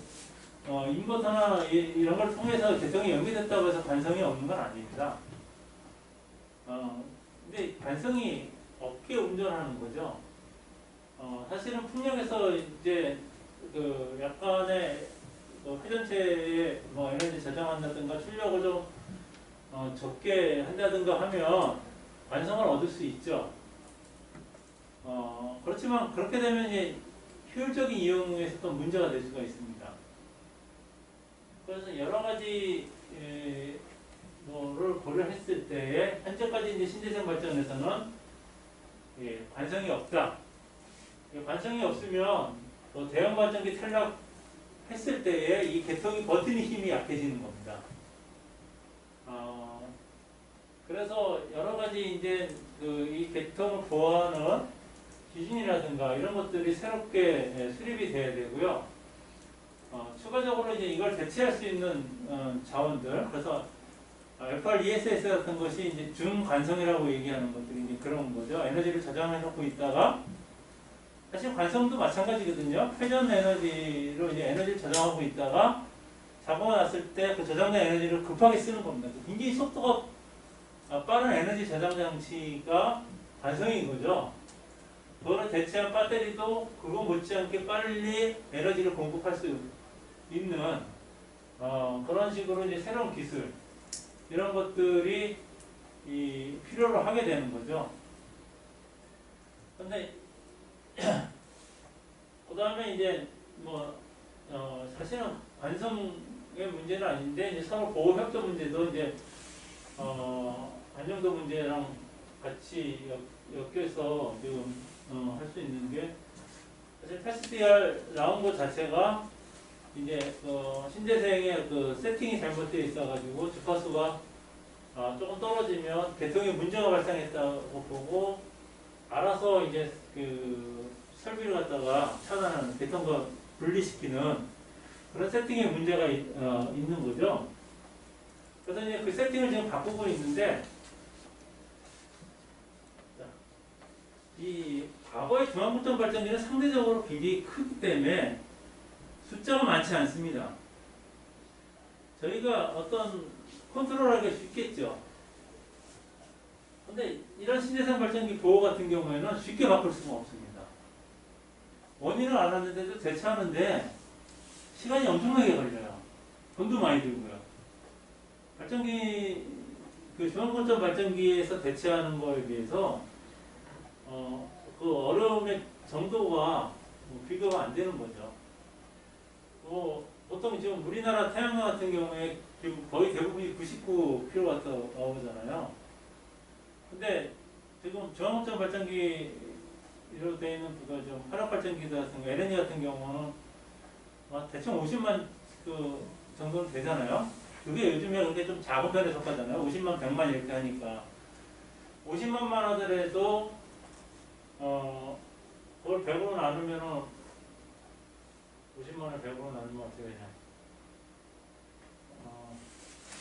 인버터나 이런 걸 통해서 계통이 연결됐다고 해서 관성이 없는 건 아닙니다. 근데 관성이 없게 운전하는 거죠. 사실은 풍력에서 이제 그 약간의 회전체에 에너지 저장한다든가 출력을 좀 적게 한다든가 하면 관성을 얻을 수 있죠. 그렇지만 그렇게 되면 이제 효율적인 이용에서 또 문제가 될 수가 있습니다. 그래서 여러 가지 를 고려했을 때에 현재까지 이제 신재생 발전에서는 관성이 없다. 관성이 없으면 또 대형 발전기 탈락했을 때에 이 계통이 버티는 힘이 약해지는 겁니다. 그래서 여러 가지 이제 이 계통을 보호하는 기준이라든가 이런 것들이 새롭게 수립이 돼야 되고요. 추가적으로 이제 이걸 대체할 수 있는 자원들, 그래서 FRESS 같은 것이 이제 중관성이라고 얘기하는 것들이 이제 그런 거죠. 에너지를 저장해 놓고 있다가, 사실 관성도 마찬가지거든요. 회전 에너지로 이제 에너지를 저장하고 있다가 사고가 났을 때 그 저장된 에너지를 급하게 쓰는 겁니다. 굉장히 속도가 빠른 에너지 저장 장치가 관성인 거죠. 그거를 대체한 배터리도 그거 못지않게 빨리 에너지를 공급할 수 있는 그런 식으로 이제 새로운 기술, 이런 것들이 필요로 하게 되는 거죠. 근데 그 다음에 이제 사실은 관성의 문제는 아닌데 이제 서로 보호 협조 문제도 이제 안정도 문제랑 같이 엮여서 지금 할 수 있는 게, 사실 패스DR 나온 것 자체가 이제 신재생의 그 세팅이 잘못되어 있어가지고 주파수가 조금 떨어지면 계통에 문제가 발생했다고 보고 알아서 이제 그 설비를 갖다가 차단하는, 계통과 분리시키는 그런 세팅에 문제가 있는 거죠. 그래서 이제 그 세팅을 지금 바꾸고 있는데, 이 과거의 중앙부점 발전기는 상대적으로 굉장히 크기 때문에 숫자가 많지 않습니다. 저희가 어떤 컨트롤하기가 쉽겠죠. 근데 이런 신재생 발전기 보호 같은 경우에는 쉽게 바꿀 수가 없습니다. 원인을 알았는데도 대체하는데 시간이 엄청나게 걸려요. 돈도 많이 들고요. 발전기, 그 중앙부점 발전기에서 대체하는 거에 비해서 그 어려움의 정도가 비교가 안 되는 거죠. 보통 지금 우리나라 태양광 같은 경우에 거의 대부분이 99kW 나오잖아요. 근데 지금 중앙부점 발전기로 되어 있는 좀 화력 발전기 같은 거, LNG 같은 경우는 대충 50만 그 정도는 되잖아요. 그게 요즘에 근데 좀 작은 편에 속하잖아요. 50만, 100만 이렇게 하니까 50만만 하더라도 그걸 100으로 나누면은 50만을 100으로 나누면 어떻게 되냐?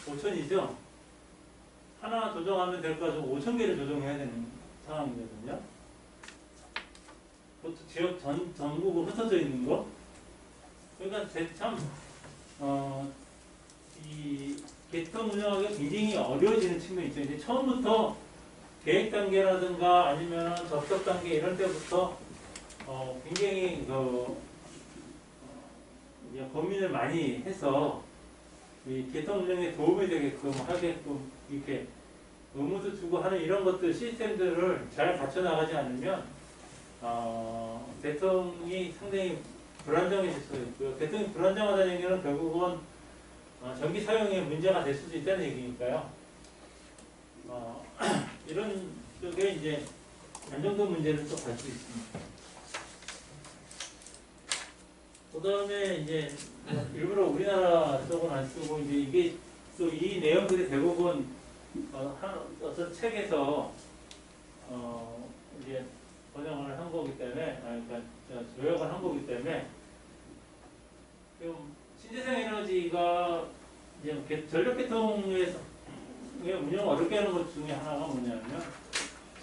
5천이죠? 하나 조정하면 될 거 가지고 5,000개를 조정해야 되는 상황이거든요. 그것도 지역 전국으로 흩어져 있는 거. 그러니까 참, 이 계통 운영하기가 굉장히 어려워지는 측면이 있죠. 이제 처음부터 계획 단계라든가 아니면 접속 단계 이런 때부터 굉장히 고민을 많이 해서 이 계통 운영에 도움이 되게끔 하게끔 이렇게 의무도 주고 하는 이런 것들, 시스템들을 잘 갖춰 나가지 않으면 계통이 상당히 불안정해질 수가 있고요. 계통이 불안정하다는 얘기는 결국은 전기 사용에 문제가 될 수도 있다는 얘기니까요. 이런 쪽에 이제 안정도 문제를 또 갈 수 있습니다. 그 다음에 이제 일부러 우리나라 쪽은 안 쓰고 이제 이게 또 이 내용들이 대부분 어떤 책에서 이제 번역을 한 거기 때문에, 그러니까 요약을 한 거기 때문에, 신재생 에너지가 이제 전력 계통에서 운영 어렵게 하는 것 중에 하나가 뭐냐면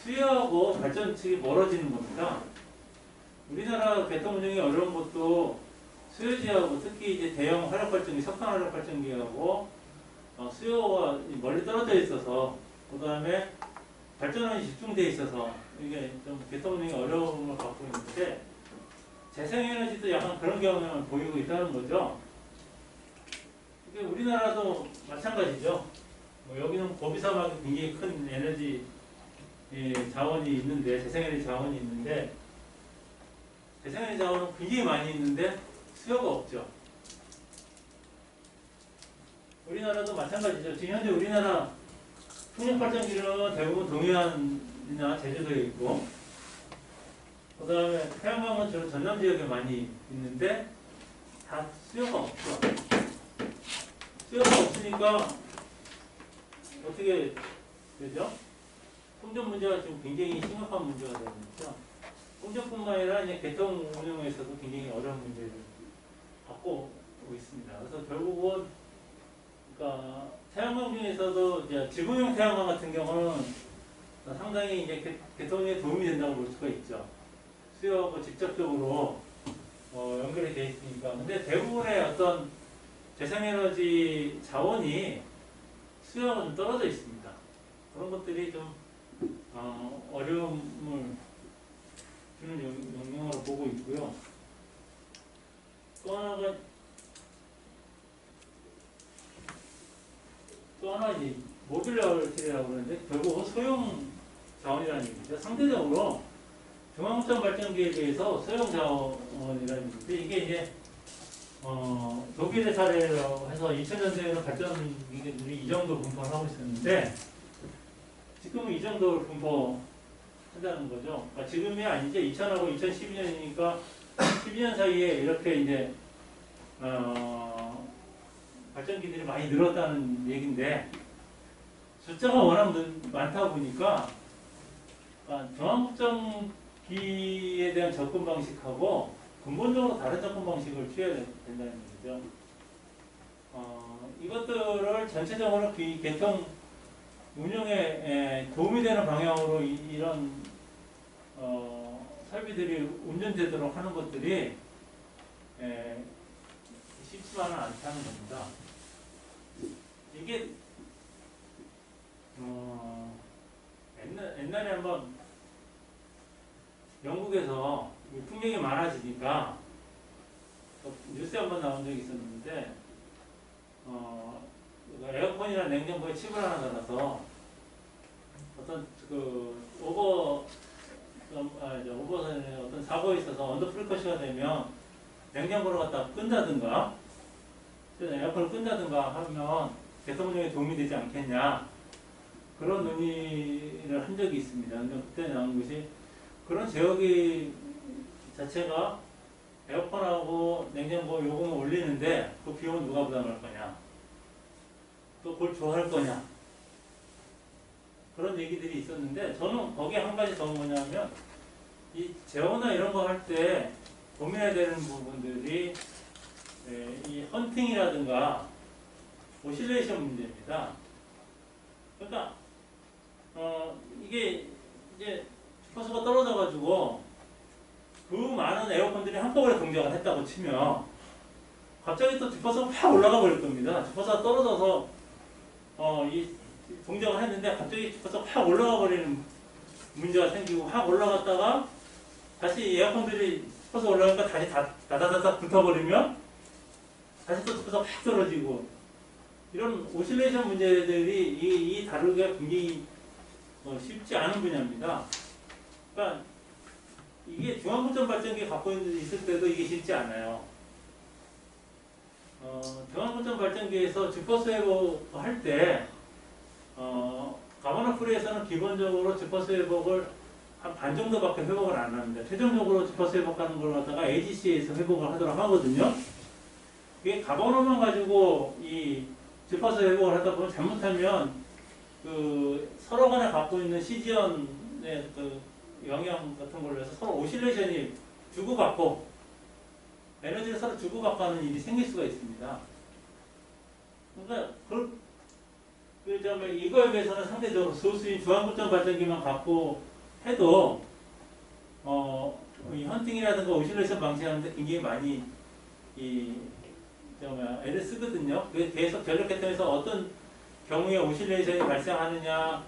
수요하고 발전 측이 멀어지는 겁니다. 우리나라 계통 운영이 어려운 것도 수요지하고 특히 이제 대형 화력 발전기, 석탄 화력 발전기하고 수요가 멀리 떨어져 있어서 그 다음에 발전원이 집중되어 있어서 이게 좀 계통 운영이 어려움을 갖고 있는데 재생에너지도 약간 그런 경향을 보이고 있다는 거죠. 이게 우리나라도 마찬가지죠. 여기는 고비 사막이 굉장히 큰 에너지 자원이 있는데, 재생에너지 자원이 있는데, 재생에너지 자원은 굉장히 많이 있는데 수요가 없죠. 우리나라도 마찬가지죠. 지금 현재 우리나라 풍력발전기는 대부분 동해안이나 제주도에 있고, 그 다음에 태양광은 주로 전남 지역에 많이 있는데 다 수요가 없죠. 수요가 없으니까 어떻게 되죠? 풍전 문제가 지금 굉장히 심각한 문제가 되고 있죠. 풍전뿐만 아니라 이제 계통 운영에서도 굉장히 어려운 문제를 갖고 오고 있습니다. 그래서 결국은 그러니까 태양광 중에서도 이제 지구용 태양광 같은 경우는 상당히 이제 계통에 도움이 된다고 볼 수가 있죠. 수요하고 직접적으로 연결이 되어 있으니까. 근데 대부분의 어떤 재생에너지 자원이 수요가 좀 떨어져 있습니다. 그런 것들이 좀 어려움을 주는 영향으로 보고 있고요. 또 하나 이제 모듈러티라고 그러는데 결국 소형 자원이라는 얘기죠. 상대적으로 중앙선 발전기에 비해서 소형 자원이라는 얘기인데 이게 이제 독일의 사례로 해서 2000년대에는 발전기들이 이 정도 분포를 하고 있었는데 지금은 이 정도를 분포한다는 거죠. 그러니까 지금이 아니지 2000하고 2012년이니까 12년 사이에 이렇게 이제 발전기들이 많이 늘었다는 얘기인데 숫자가 워낙 많다 보니까 중앙국정기에 대한 접근 방식하고 근본적으로 다른 접근 방식을 취해야 된다는 얘기죠. 이것들을 전체적으로 계통 운영에 도움이 되는 방향으로 이런 설비들이 운전되도록 하는 것들이 쉽지만은 않다는 겁니다. 이게 옛날에 한번 영국에서 풍력이 많아지니까 뉴스에 한번 나온 적이 있었는데 에어컨이나 냉장고에 칩을 하나 달아서 어떤 오버선에 어떤 사고에 있어서 언더 프리커시가 되면 냉장고를 갖다 끈다든가 에어컨을 끈다든가 하면 계통 운영에 도움이 되지 않겠냐 그런 논의를 한 적이 있습니다. 근데 그때 나온 것이 그런 제어기 자체가 에어컨하고 냉장고 요금을 올리는데 그 비용은 누가 부담할 거냐 또 그걸 좋아할 거냐 그런 얘기들이 있었는데 저는 거기에 한 가지 더 뭐냐면 이 제어나 이런 거 할 때 고민해야 되는 부분들이 이 헌팅이라든가 오실레이션 문제입니다. 그러니까 이게 이제 주파수가 떨어져가지고 그 많은 에어컨들이 한꺼번에 동작을 했다고 치면 갑자기 또 주파수가 확 올라가 버릴 겁니다. 주파수가 떨어져서 이 동작을 했는데 갑자기 주파수가 확 올라가 버리는 문제가 생기고 확 올라갔다가 다시 에어컨들이 주파수 올라가니까 다시 다다다닥 붙어버리면 다시 또 주파수가 확 떨어지고 이런 오실레이션 문제들이 이 다루기가 굉장히 쉽지 않은 분야입니다. 그러니까 이게 중앙고점 발전기 갖고 있을 때도 이게 쉽지 않아요. 중앙고점 발전기에서 주파수 회복할 때 가바나 프리에서는 기본적으로 주파수 회복을 한 반 정도밖에 회복을 안 합니다. 최종적으로 주파수 회복하는 걸 갖다가 AGC에서 회복을 하도록 하거든요. 이게 가바나만 가지고 이 주파수 회복을 하다 보면 잘못하면 그 서로 간에 갖고 있는 CG연의 그 영향 같은 걸로 해서 서로 오실레이션이 주고받고 에너지를 서로 주고받고 하는 일이 생길 수가 있습니다. 그러니까 이거에 비해서는 상대적으로 소수인 주황물질 발전기만 갖고 해도 이 헌팅이라든가 오실레이션 방지하는데 굉장히 많이 애를 쓰거든요. 그래서 계속 전력 계통에서 어떤 경우에 오실레이션이 발생하느냐,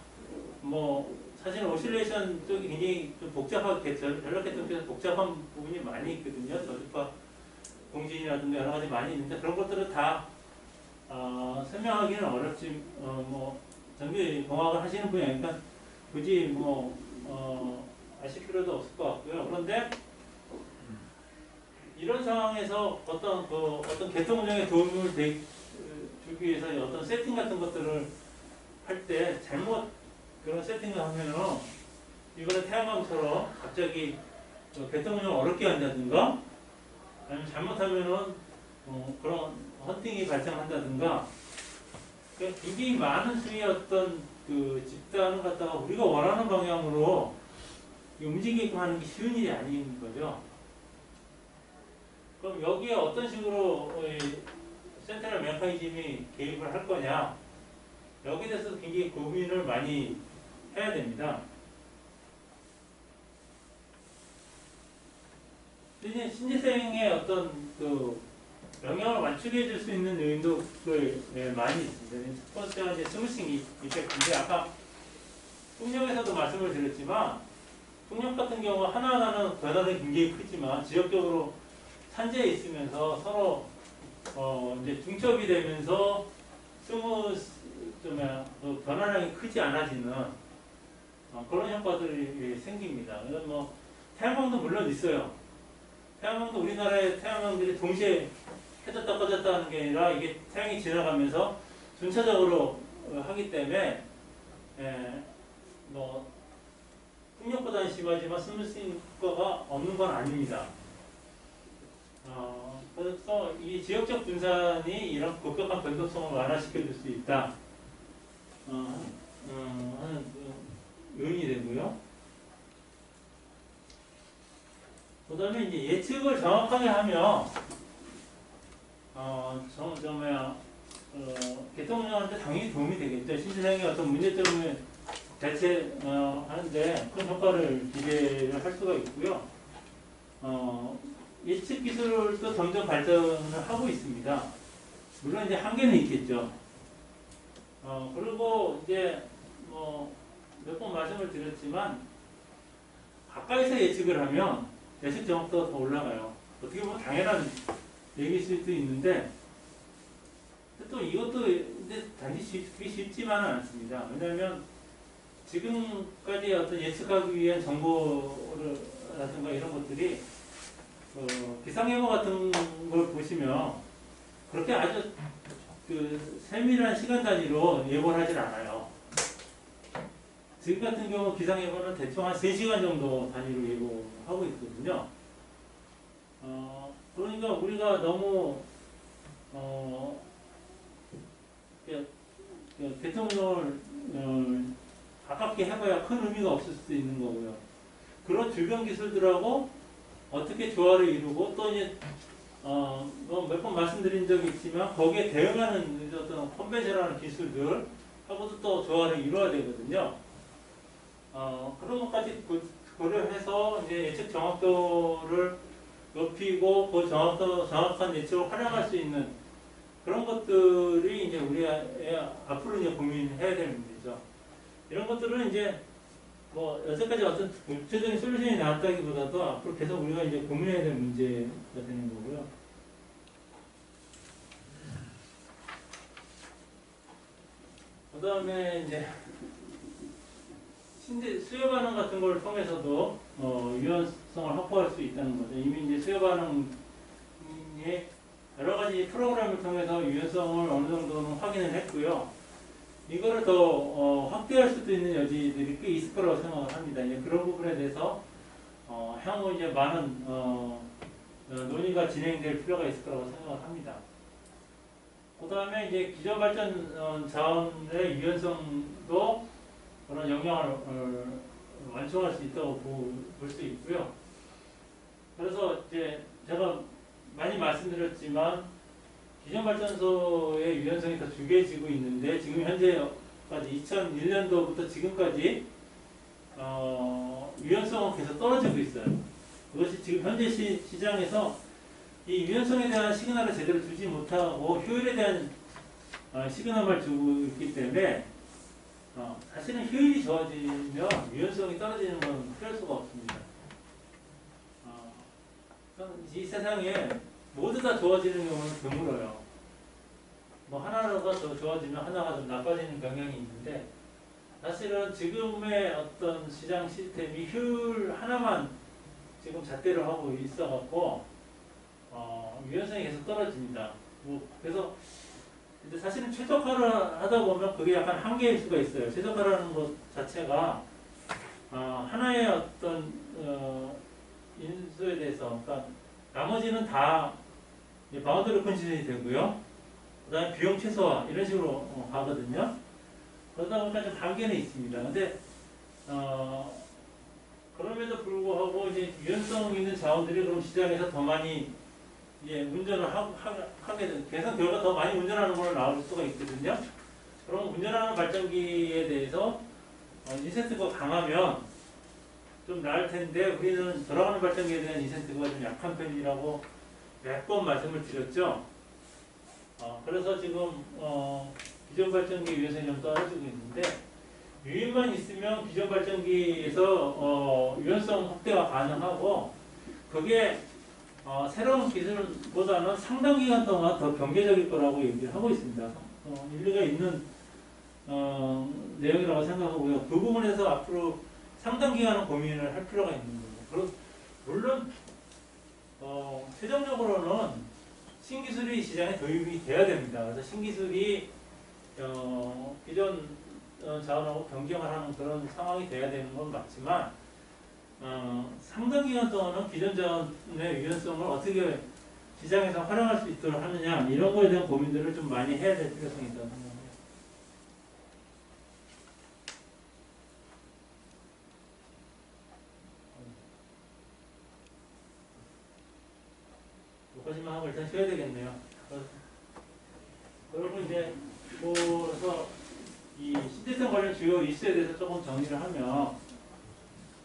사실 오실레이션 쪽이 굉장히 좀 복잡하게 전력 계통 쪽에서 복잡한 부분이 많이 있거든요. 저주파 공진이라든가 여러 가지 많이 있는데 그런 것들을 다 설명하기는 어렵지. 전기공학을 하시는 분이니까 굳이 아실 필요도 없을 것 같고요. 그런데 이런 상황에서 어떤 계통 운영에 도움을 주기 위해서 어떤 세팅 같은 것들을 할 때 잘못 그런 세팅을 하면은 이번에 태양광처럼 갑자기 계통 운영을 어렵게 한다든가 아니면 잘못하면은 그런 헌팅이 발생한다든가 굉장히 많은 수의 어떤 그 집단을 갖다가 우리가 원하는 방향으로 움직이게끔 하는 게 쉬운 일이 아닌 거죠. 그럼 여기에 어떤 식으로 센트럴 메커니즘이 개입을 할 거냐, 여기에 대해서 굉장히 고민을 많이 해야 됩니다. 이제 신재생의 어떤 그 영향을 완축해 줄 수 있는 요인들 많이 있습니다. 첫 번째가 이제 스무싱 이펙트인데, 아까 풍력에서도 말씀을 드렸지만, 풍력 같은 경우 하나하나는 변화는 굉장히 크지만, 지역적으로 산재에 있으면서 서로 이제 중첩이 되면서 변화량이 크지 않아지는 그런 효과들이 생깁니다. 그래서 태양광도 물론 있어요. 태양광도 우리나라의 태양광들이 동시에 켜졌다 꺼졌다 하는 게 아니라 이게 태양이 지나가면서 순차적으로 하기 때문에 풍력보다는 심하지만 스무싱 효과가 없는 건 아닙니다. 그래서 이 지역적 분산이 이런 급격한 변동성을 완화시켜 줄 수 있다 하는 요인이 되고요. 그 다음에 이제 예측을 정확하게 하면 계통 운영하는데 당연히 도움이 되겠죠. 신재생의 어떤 문제점을 대체하는데 큰 효과를 기대를 할 수가 있고요. 예측 기술도 점점 발전을 하고 있습니다. 물론 이제 한계는 있겠죠. 그리고 이제 몇 번 말씀을 드렸지만 가까이서 예측을 하면 예측 정확도가 더 올라가요. 어떻게 보면 당연한 얘기일 수도 있는데 또 이것도 이제 단지 쉽지만은 않습니다. 왜냐하면 지금까지 어떤 예측하기 위한 정보라든가 이런 것들이 기상예보 같은 걸 보시면 그렇게 아주 세밀한 시간 단위로 예보를 하질 않아요. 지금 같은 경우 기상예보는 대충 한 3시간 정도 단위로 예보하고 있거든요. 그러니까 우리가 너무 대통령을 가깝게 해봐야 큰 의미가 없을 수도 있는 거고요. 그런 주변 기술들하고 어떻게 조화를 이루고 또 이제 몇 번 말씀드린 적이 있지만 거기에 대응하는 어떤 컨벤셔널한 기술들하고도 또 조화를 이루어야 되거든요. 그런 것까지 고려해서 이제 예측 정확도를 높이고 그 정확한 예측을 활용할 수 있는 그런 것들이 이제 우리가 앞으로 이제 고민해야 되는 문제죠. 이런 것들은 이제 여태까지 어떤 구체적인 솔루션이 나왔다기보다도 앞으로 계속 우리가 이제 고민해야 될 문제가 되는 거고요. 그 다음에 이제 수요 반응 같은 걸 통해서도 유연성을 확보할 수 있다는 거죠. 이미 이제 수요 반응에 여러 가지 프로그램을 통해서 유연성을 어느 정도는 확인을 했고요. 이거를 더 확대할 수도 있는 여지들이 꽤 있을 거라고 생각을 합니다. 이제 그런 부분에 대해서 향후 이제 많은 논의가 진행될 필요가 있을 거라고 생각을 합니다. 그 다음에 이제 기존 발전 자원의 유연성도 그런 영향을 완충할 수 있다고 볼 수 있고요. 그래서 이제 제가 많이 말씀드렸지만 기존 발전소의 유연성이 더 중요해지고 있는데 지금 현재까지 2001년도부터 지금까지 유연성은 계속 떨어지고 있어요. 그것이 지금 현재 시장에서 이 유연성에 대한 시그널을 제대로 주지 못하고 효율에 대한 시그널만 주고 있기 때문에 사실은 효율이 좋아지면 유연성이 떨어지는 건 피할 수가 없습니다. 이 세상에 모두 다 좋아지는 경우는 드물어요. 뭐 하나가 더 좋아지면 하나가 좀 나빠지는 경향이 있는데 사실은 지금의 어떤 시장 시스템이 효율 하나만 지금 잣대로 하고 있어갖고 유연성이 계속 떨어집니다. 그래서 근데 사실은 최적화를 하다 보면 그게 약간 한계일 수가 있어요. 최적화라는 것 자체가 하나의 어떤 인수에 대해서, 그러니까 나머지는 다 바운더리 컨디션이 되고요. 그 다음에 비용 최소화 이런 식으로 가거든요. 그러다 보니까 좀 한계는 있습니다. 근데 그럼에도 불구하고 이제 유연성 있는 자원들이 그럼 시장에서 더 많이 운전을 하게 되는, 계산 결과 더 많이 운전하는 걸로 나올 수가 있거든요. 그럼 운전하는 발전기에 대해서 인센티브가 강하면 좀 나을 텐데 우리는 돌아가는 발전기에 대한 인센티브가 좀 약한 편이라고 몇 번 말씀을 드렸죠. 그래서 지금 기존 발전기 유연성이 좀 떨어지고 있는데 유인만 있으면 기존 발전기에서 유연성 확대가 가능하고 그게 새로운 기술보다는 상당 기간 동안 더 경제적일 거라고 얘기를 하고 있습니다. 일리가 있는 내용이라고 생각하고요. 그 부분에서 앞으로 상당 기간은 고민을 할 필요가 있는 거고, 물론 최종적으로는 신기술이 시장에 도입이 돼야 됩니다. 그래서 신기술이 기존 자원하고 경쟁을 하는 그런 상황이 돼야 되는 건 맞지만 상당 기간 동안은 기존 자원의 유연성을 어떻게 시장에서 활용할 수 있도록 하느냐 이런 거에 대한 고민들을 좀 많이 해야 될 필요성이 있다고 생각합니다. 여기까지만 하고 일단 쉬어야 되겠네요. 여러분 이제 그래서 이 신재생 관련 주요 이슈에 대해서 조금 정리를 하면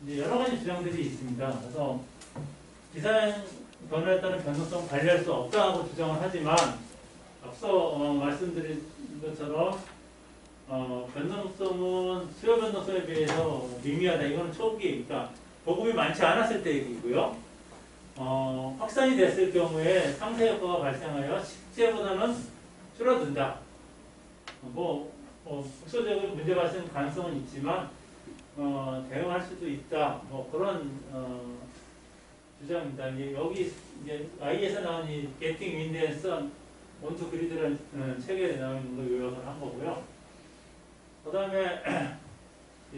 이제 여러 가지 주장들이 있습니다. 그래서 기사행 변화에 따른 변동성 관리할 수 없다고 주장을 하지만 앞서 말씀드린 것처럼 변동성은 수요 변동성에 비해서 미미하다. 이거는 초기, 그러니까 보급이 많지 않았을 때 얘기고요. 확산이 됐을 경우에 상세 효과가 발생하여 실제보다는 줄어든다. 국소적인 문제 발생 가능성은 있지만 대응할 수도 있다. 그런 주장입니다. 여기 이제 I에서 나온 이 Getting Wind and Sun 온투 그리드라는 책에 나오는 걸 요약을 한 거고요. 그 다음에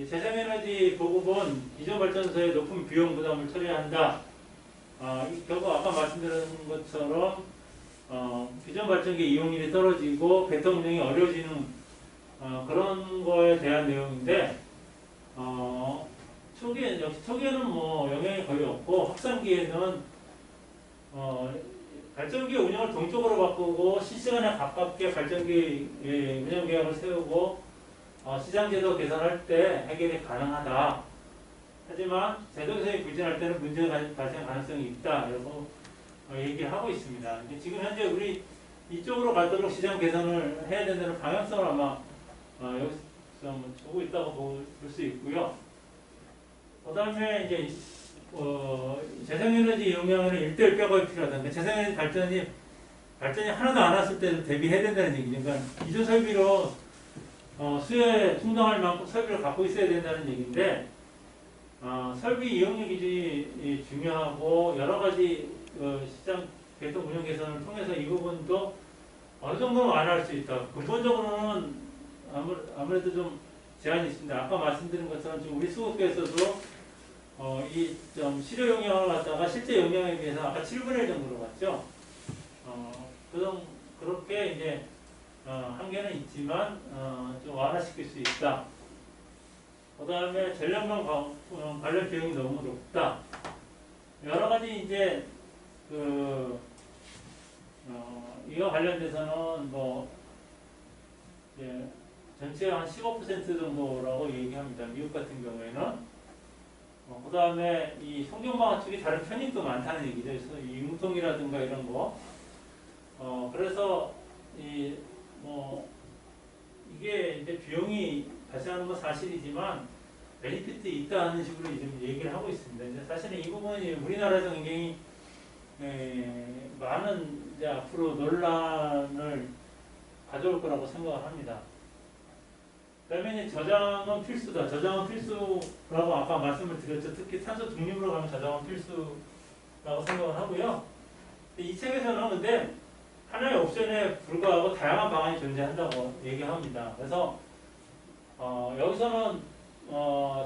재생에너지 보급은 기존 발전소의 높은 비용 부담을 처리한다. 결국 아까 말씀드린 것처럼 기존 발전기 이용률이 떨어지고 배터 운영이 어려워지는 그런 거에 대한 내용인데 초기에는 뭐 영향이 거의 없고 확산기에는 발전기 운영을 동쪽으로 바꾸고 실시간에 가깝게 발전기 운영 계획을 세우고 시장제도 개선할 때 해결이 가능하다. 하지만 제동성이 부진할 때는 문제가 발생 가능성이 있다. 라고 얘기를 하고 있습니다. 지금 현재 우리 이쪽으로 갈도록 시장 개선을 해야 된다는 방향성을 아마 여기서 좀 주고 있다고 볼 수 있고요. 그 다음에 이제 재생에너지 용량에는 1대1 백업이 필요하다. 그러니까 재생에너지 발전이 하나도 안 왔을 때도 대비해야 된다는 얘기죠. 그러니까 기존 설비로 수요에 충당할 만큼 설비를 갖고 있어야 된다는 얘기인데 설비 이용률 기준이 중요하고 여러 가지 시장 배터 운영 개선을 통해서 이 부분도 어느 정도는 완화할 수 있다. 근본적으로는 아무래도 좀 제한이 있습니다. 아까 말씀드린 것처럼 지금 우리 수급계에서도 이 좀 실효 용량을 갖다가 실제 용량에 비해서 아까 7분의 1 정도로 갔죠. 그렇게 이제 한계는 있지만 좀 완화시킬 수 있다. 그 다음에 전력망 관련 비용이 너무 높다. 여러 가지 이제 이와 관련돼서는 뭐 이제 전체 한 15% 정도라고 얘기합니다. 미국 같은 경우에는. 그 다음에 이 송경망 측이 다른 편입도 많다는 얘기죠. 그래서 이 융통이라든가 이런 거. 그래서 이게 이제 비용이 발생하는 건 사실이지만 베니피트 있다는 식으로 지금 얘기를 하고 있습니다. 이제 사실은 이 부분이 우리나라에서 굉장히 많은 이제 앞으로 논란을 가져올 거라고 생각을 합니다. 그다음에 저장은 필수다. 저장은 필수라고 아까 말씀을 드렸죠. 특히 탄소 중립으로 가면 저장은 필수라고 생각을 하고요. 이 책에서는 근데 하나의 옵션에 불과하고 다양한 방안이 존재한다고 얘기합니다. 그래서 여기서는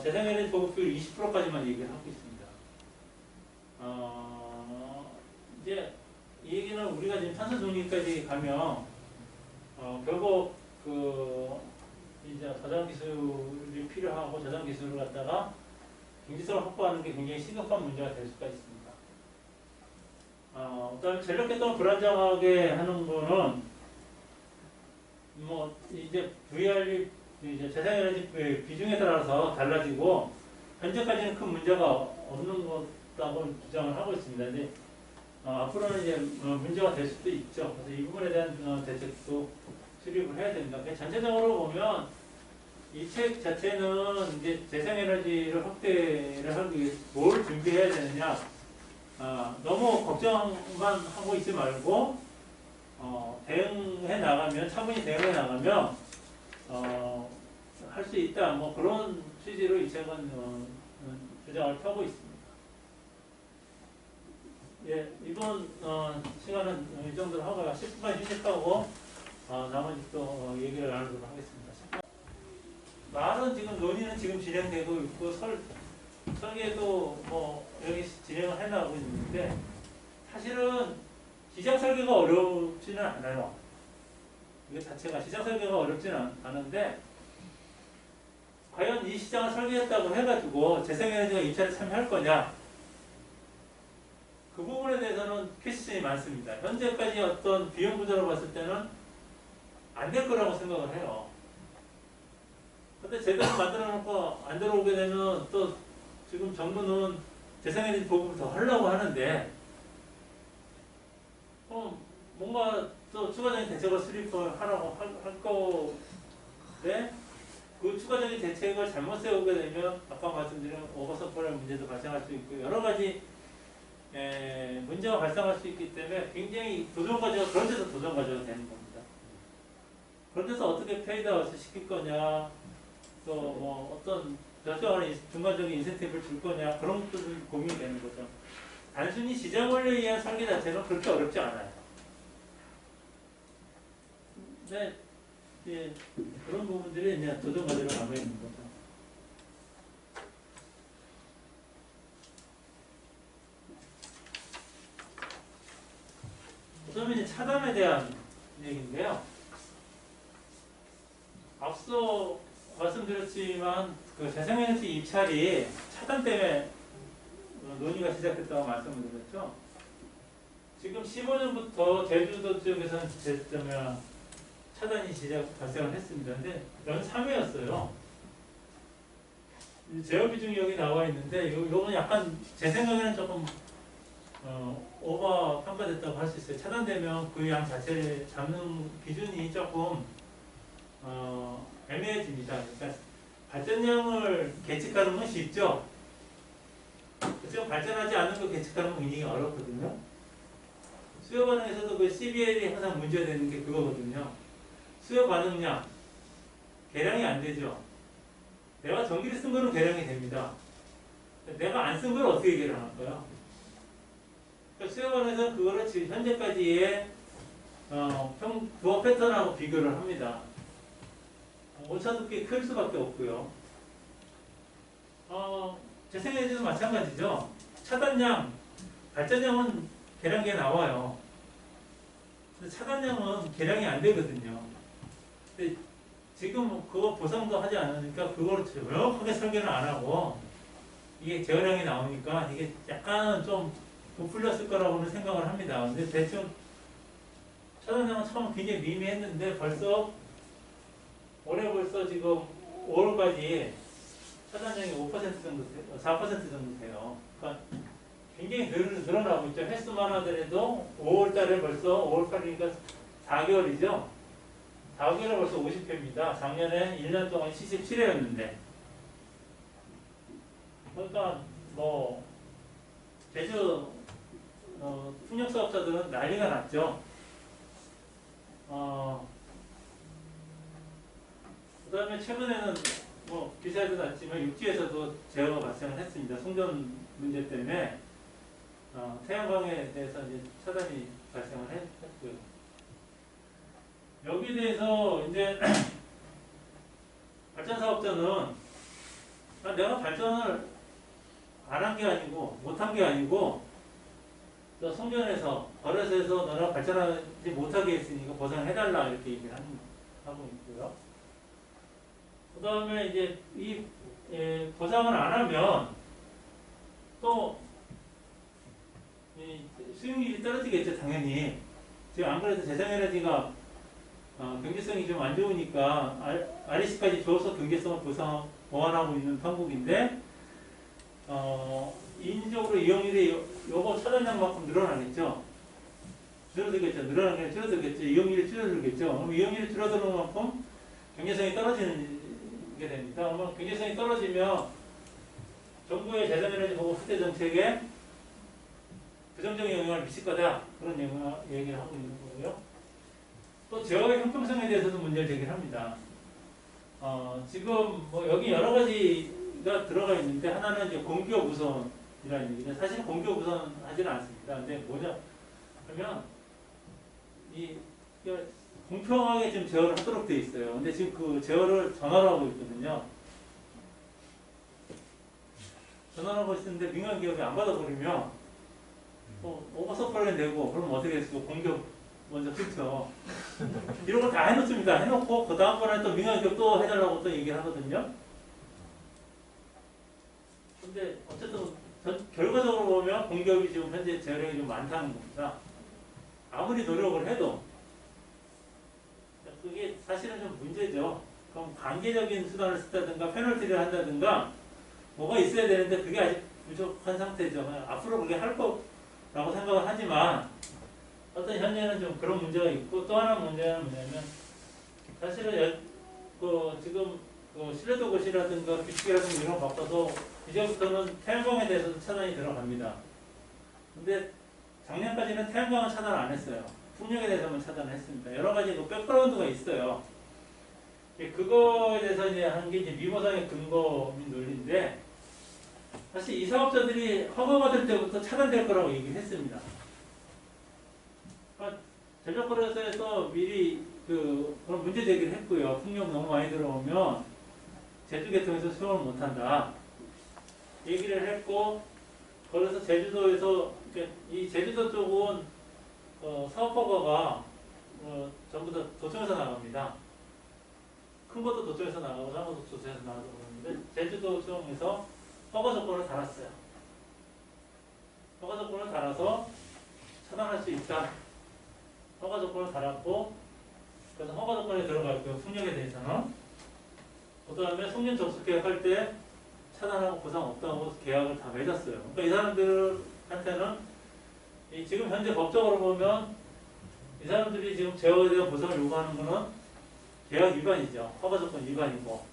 재생에너지 보급비율 20%까지만 얘기를 하고 있습니다. 이제 이 얘기는 우리가 지금 탄소 중립까지 가면 결국 이제 저장 기술이 필요하고 저장 기술을 갖다가 경제성을 확보하는 게 굉장히 심각한 문제가 될 수가 있습니다. 그다음에 전력 개통을 불안정하게 하는 거는 뭐 이제 VR이 이제 재생에너지 비중에 따라서 달라지고 현재까지는 큰 문제가 없는 것다고 주장을 하고 있습니다. 이제 앞으로는 이제 문제가 될 수도 있죠. 그래서 이 부분에 대한 대책도 수립을 해야 됩니다. 전체적으로 보면 이 책 자체는 이제 재생에너지를 확대를 하기 위해 뭘 준비해야 되느냐, 너무 걱정만 하고 있지 말고 대응해 나가면 차분히 대응해 나가면 할 수 있다. 뭐 그런 취지로 이 책은 주장을 펴고 있습니다. 예, 이번 시간은 이 정도로 하고 10분간 휴식하고 나머지 또 얘기를 나누도록 하겠습니다. 말은 지금 논의는 지금 진행되고 있고 설계도 뭐 여기 진행을 해나가고 있는데 사실은 시장 설계가 어렵지는 않아요. 이게 자체가 시장 설계가 어렵지는 않은데 과연 이 시장을 설계했다고 해가지고 재생에너지가 입찰에 참여할 거냐? 그 부분에 대해서는 퀘스천이 많습니다. 현재까지 어떤 비용 구조로 봤을 때는 안 될 거라고 생각을 해요. 근데 제대로 만들어 놓고 안 들어오게 되면 또 지금 정부는 재생에너지 보급을 더 하려고 하는데 뭔가 또 추가적인 대책을 수립을 하라고 할 건데 그 추가적인 대책을 잘못 세우게 되면 아까 말씀드린 오버서플라이 문제도 발생할 수 있고 여러 가지 문제가 발생할 수 있기 때문에 굉장히 그런 데서 도전 과제가 되는 겁니다. 그런 데서 어떻게 페이드아웃을 시킬 거냐, 또 뭐 어떤 결정하는 중간적인 인센티브를 줄 거냐, 그런 것들이 고민이 되는 거죠. 단순히 시장 원리에 의한 설계 자체는 그렇게 어렵지 않아요. 근데 예, 그런 부분들이 이제 도전 과제로 남아 있는 거죠. 그다음에 이제 차단에 대한 얘기인데요. 앞서 말씀드렸지만 그 재생에너지 입찰이 차단 때문에 논의가 시작됐다고 말씀을 드렸죠. 지금 15년부터 제주도 쪽에서는 차단이 발생을 했습니다. 근데 연 3회였어요. 제어 비중이 여기 나와 있는데 요건 약간 제 생각에는 조금 오버 평가됐다고 할 수 있어요. 차단되면 그 양 자체를 잡는 기준이 조금 애매해집니다. 그러니까 발전량을 계측하는 건 쉽죠. 지금 발전하지 않는 거 계측하는 건 굉장히 어렵거든요. 수요 반응에서도 그 CBL이 항상 문제되는 게 그거거든요. 수요 반응량 계량이 안 되죠. 내가 전기를 쓴 거는 계량이 됩니다. 내가 안 쓴 걸 어떻게 계량할까요? 그러니까 수요 반응에서는 그거를 지금 현재까지의 부하 패턴하고 비교를 합니다. 오차도끼 클 수밖에 없고요. 재생에너지도 마찬가지죠. 차단량, 발전량은 계량기에 나와요. 근데 차단량은 계량이 안 되거든요. 근데 지금 그거 보상도 하지 않으니까 그거를 명확하게 설계를 안 하고 이게 재활용이 나오니까 이게 약간은 좀 부풀렸을 거라고는 생각을 합니다. 근데 대충 차단장은 처음 굉장히 미미했는데 올해 벌써 지금 5월까지 차단장이 5% 정도 돼요. 4% 정도 돼요. 그러니까 굉장히 늘어나고 있죠. 횟수만 하더라도 5월 달에 벌써 5월 8일이니까 4개월이죠. 4개월에 벌써 50회입니다. 작년에 1년 동안 77회였는데. 그러니까 뭐 제주 풍력사업자들은 난리가 났죠. 그 다음에 최근에는 뭐 기사에도 났지만 육지에서도 재해가 발생을 했습니다. 송전 문제 때문에 태양광에 대해서 이제 차단이 발생을 했고요. 여기에 대해서 이제 발전 사업자는 내가 발전을 안 한 게 아니고 못 한 게 아니고 또 송전에서 거래소에서 너가 발전하지 못하게 했으니까 보상해달라 이렇게 얘기를 하고 있고요. 그 다음에 이제 이 보상을 안 하면 또 수익률이 떨어지겠죠, 당연히. 지금 안 그래도 재생에너지가 경제성이 좀 안 좋으니까 REC까지 줘서 경제성을 보완하고 있는 판국인데 인위적으로 이용률이 요거 차단량만큼 늘어나겠죠. 줄어들겠죠. 늘어나는 게 줄어들겠죠. 이용률이 줄어들겠죠. 그럼 이용률이 줄어드는 만큼 경제성이 떨어지는 게 됩니다. 그러면 경제성이 떨어지면 정부의 재생에너지 보고 확대 정책에 부정적인 영향을 미칠 거다. 그런 얘기를 하고 있는 거고요. 또 지역의 형평성에 대해서도 문제를 제기합니다. 지금 뭐 여기 여러 가지가 들어가 있는데 하나는 이제 공기업 우선이라는 얘기인데 사실 공기업 우선 하지는 않습니다. 근데 뭐냐 하면 공평하게 지금 제어를 하도록 돼 있어요. 근데 지금 그 제어를 전화로 하고 있거든요. 전화로 하고 있는데 민간 기업이 안 받아버리면 오버서플라이 내고 그러면 어떻게 됐어? 공기업 먼저 끊죠. 이런 거 다 해놓습니다. 해놓고 그 다음번에 또 민간 기업 또 해달라고 또 얘기를 하거든요. 근데 어쨌든 결과적으로 보면 공기업이 지금 현재 재량이 좀 많다는 겁니다. 아무리 노력을 해도 그게 사실은 좀 문제죠. 그럼 관계적인 수단을 쓴다든가 페널티를 한다든가 뭐가 있어야 되는데 그게 아직 부족한 상태죠. 앞으로 그게 할 거라고 생각을 하지만 어떤 현재는 좀 그런 문제가 있고 또 하나 문제는 뭐냐면 사실은 지금 신뢰도 고시라든가 규칙이라든가 이런 거 바꿔서 이제부터는 태양광에 대해서도 차단이 들어갑니다. 근데 작년까지는 태양광은 차단 안 했어요. 풍력에 대해서만 차단을 했습니다. 여러 가지 백그라운드가 있어요. 그거에 대해서 이제 하는 게 이제 미보상의 근거인 논리인데 사실 이 사업자들이 허가받을 때부터 차단될 거라고 얘기를 했습니다. 제작거래소에서 미리 그런 문제 제기를 했고요. 풍력 너무 많이 들어오면 제주계통에서 수용을 못한다. 얘기를 했고 그래서 제주도에서 이 제주도 쪽은 사업허가가 전부 다 도청에서 나갑니다. 큰 것도 도청에서 나가고 작은 것도 도청에서 나가고 그러는데 제주도청에서 허가 조건을 달았어요. 허가 조건을 달아서 차단할 수 있다. 허가 조건을 달았고 그래서 허가 조건에 들어가 있고요. 풍력에 대해서는 그 다음에 송년 접수 계약할 때 차단하고 보상 없다고 계약을 다 맺었어요. 그러니까 이 사람들한테는 지금 현재 법적으로 보면 이 사람들이 지금 제어에 대한 보상을 요구하는 것은 계약 위반이죠. 허가 조건 위반이고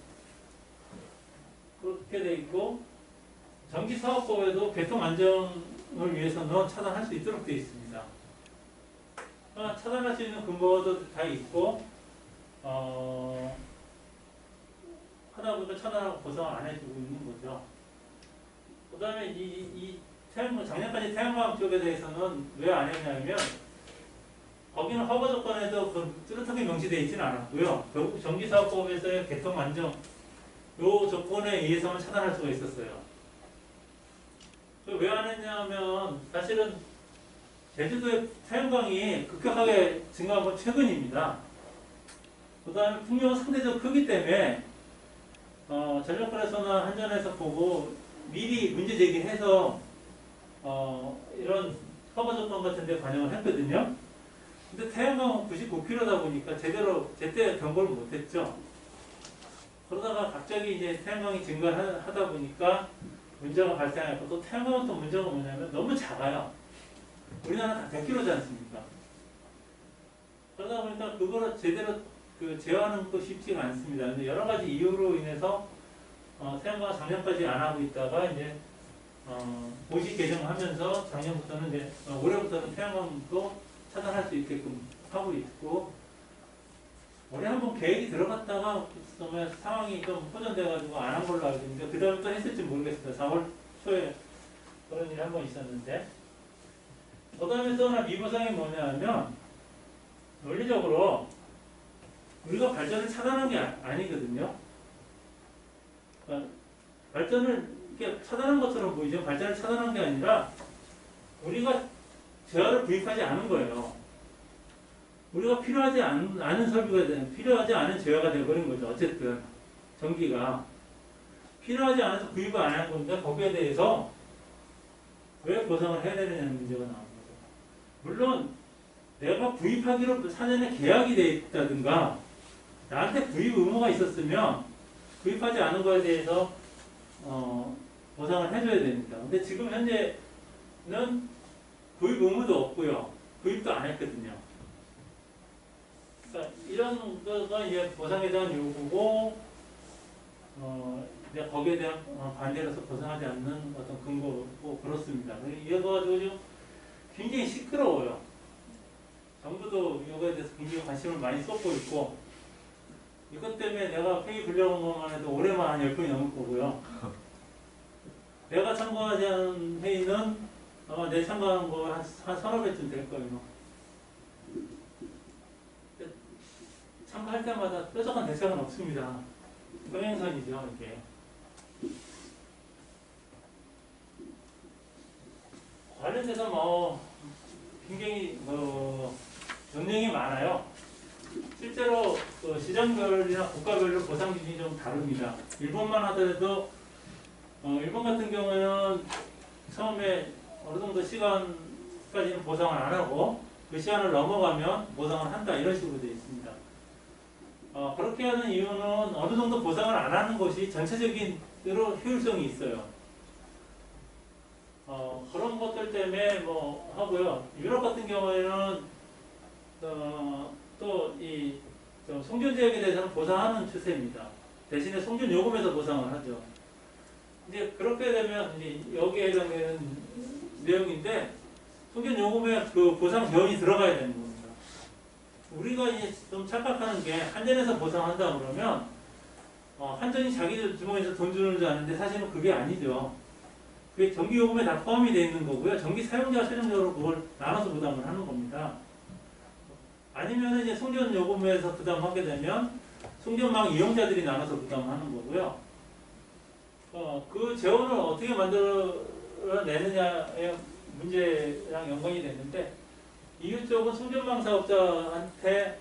그렇게 돼 있고 전기사업법에도 교통 안전을 위해서는 차단할 수 있도록 되어 있습니다. 차단할 수 있는 근거도 다 있고 하다 보니까 차단하고 보상을 안 해주고 있는 거죠. 그 다음에 이 작년까지 태양광 쪽에 대해서는 왜 안 했냐면 거기는 허가 조건에도 뚜렷하게 명시되어 있지는 않았고요. 결국 전기사업법에서의 개통 안정 요 조건에 의해서만 차단할 수가 있었어요. 왜 안 했냐면 사실은 제주도의 태양광이 급격하게 증가한 건 최근입니다. 그 다음에 풍력은 상대적으로 크기 때문에 전력거래소나 한전에서 보고 미리 문제 제기해서 이런 허가 조건 같은 데 반영을 했거든요. 근데 태양광은 99kW다 보니까 제때 경고를 못했죠. 그러다가 갑자기 이제 태양광이 증가하다 보니까 문제가 발생했고, 또 태양광은 또 문제가 뭐냐면 너무 작아요. 우리나라 다 100kg지 않습니까? 그러다 보니까 그거를 제대로 제어하는 것도 쉽지가 않습니다. 근데 여러 가지 이유로 인해서 태양광 작년까지 안 하고 있다가 이제 보시 개정하면서 작년부터는 이제 올해부터는 태양광도 차단할 수 있게끔 하고 있고, 올해 한번 계획이 들어갔다가 상황이 좀 호전돼가지고 안 한 걸로 알고 있는데 그 다음에 또 했을지 모르겠습니다. 4월 초에 그런 일이 한 번 있었는데, 그 다음에 또 하나 미보상이 뭐냐면 논리적으로 우리가 발전을 차단한 게 아니거든요. 그러니까 발전을 이렇게 차단한 것처럼 보이죠. 발전을 차단한 게 아니라 우리가 제어를 구입하지 않은 거예요. 우리가 필요하지 않은 설비가 필요하지 않은 제어가 되어버린 거죠. 어쨌든 전기가 필요하지 않아서 구입을 안 한 건데 거기에 대해서 왜 보상을 해야 되느냐는 문제가 나온 거죠. 물론 내가 구입하기로 사전에 계약이 돼 있다든가 나한테 구입 의무가 있었으면 구입하지 않은 거에 대해서 보상을 해줘야 됩니다. 근데 지금 현재는 구입 의무도 없고요. 구입도 안 했거든요. 그러니까 이런 거가 이제 보상에 대한 요구고, 이제 거기에 대한 반대로서 보상하지 않는 어떤 근거고 그렇습니다. 이래가지고 좀 굉장히 시끄러워요. 정부도 이거에 대해서 굉장히 관심을 많이 쏟고 있고, 이것 때문에 내가 회의 불려온 것만 해도 올해만 한 10번이 넘을 거고요. 내가 참가하지 않은 회의는 아마 내 참가한 거 한 서너 배쯤 될 거예요. 참가할 때마다 뾰족한 대책은 없습니다. 평행선이죠, 이게. 관련돼서 굉장히 논쟁이 많아요. 실제로 시장별이나 국가별로 보상 기준이 좀 다릅니다. 일본만 하더라도 일본 같은 경우에는 처음에 어느 정도 시간까지는 보상을 안 하고 그 시간을 넘어가면 보상을 한다, 이런 식으로 되어 있습니다. 그렇게 하는 이유는 어느 정도 보상을 안 하는 것이 전체적인으로 효율성이 있어요. 그런 것들 때문에 하고요. 유럽 같은 경우에는 또 이 송전 지역에 대해서는 보상하는 추세입니다. 대신에 송전 요금에서 보상을 하죠. 이제 그렇게 되면 이제 여기에 해당되는 내용인데, 송전 요금에 그 보상 재원이 들어가야 되는 겁니다. 우리가 이제 좀 착각하는 게 한전에서 보상한다 그러면 한전이 자기 주머니에서 돈 주는 줄 아는데 사실은 그게 아니죠. 그게 전기요금에 다 포함이 되어 있는 거고요. 전기 사용자가 최종적으로 그걸 나눠서 부담을 하는 겁니다. 아니면 이제 송전 요금에서 부담하게 되면 송전망 이용자들이 나눠서 부담하는 거고요. 그 재원을 어떻게 만들어내느냐의 문제랑 연관이 됐는데, EU 쪽은 송전망 사업자한테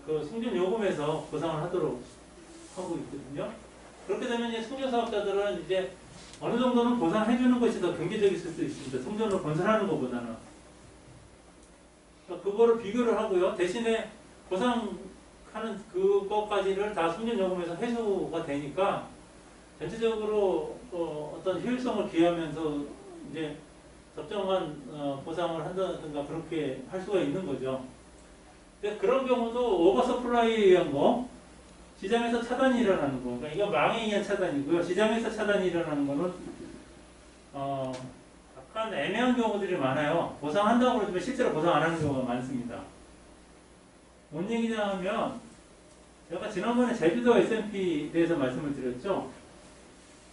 그 송전 요금에서 보상을 하도록 하고 있거든요. 그렇게 되면 이제 송전 사업자들은 이제 어느 정도는 보상해주는 것이 더 경제적일 수도 있습니다. 송전을 건설하는 것보다는. 그거를 비교를 하고요. 대신에 보상하는 그것까지를 다 송전 요금에서 회수가 되니까 전체적으로 어떤 효율성을 기하면서 이제 적정한 보상을 한다든가 그렇게 할 수가 있는 거죠. 근데 그런 경우도 오버서플라이에 의한 시장에서 차단이 일어나는 거. 그러니까 이거 망에 의한 차단이고요. 시장에서 차단이 일어나는 거는 약간 애매한 경우들이 많아요. 보상한다고 그러지만 실제로 보상 안 하는 경우가 많습니다. 뭔 얘기냐 하면, 제가 지난번에 제주도 S&P에 대해서 말씀을 드렸죠.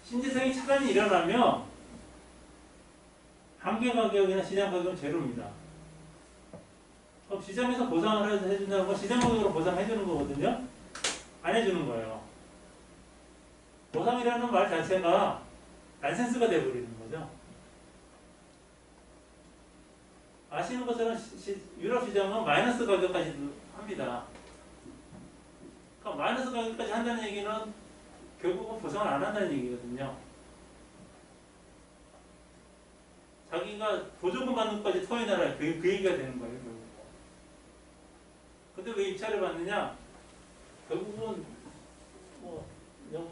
신재생이 차단이 일어나면 한계 가격이나 시장 가격은 제로입니다. 그럼 시장에서 보상을 해준다는 건 시장 가격으로 보상해주는 거거든요. 안 해주는 거예요. 보상이라는 말 자체가 난센스가 돼버리는 거죠. 아시는 것처럼 유럽 시장은 마이너스 가격까지도 합니다. 그러니까 마이너스 가격까지 한다는 얘기는 결국은 보상을 안 한다는 얘기거든요. 자기가 보조금 받는 것까지 토해내라 그 얘기가 되는 거예요. 결국. 근데 왜 입찰을 받느냐? 결국은 뭐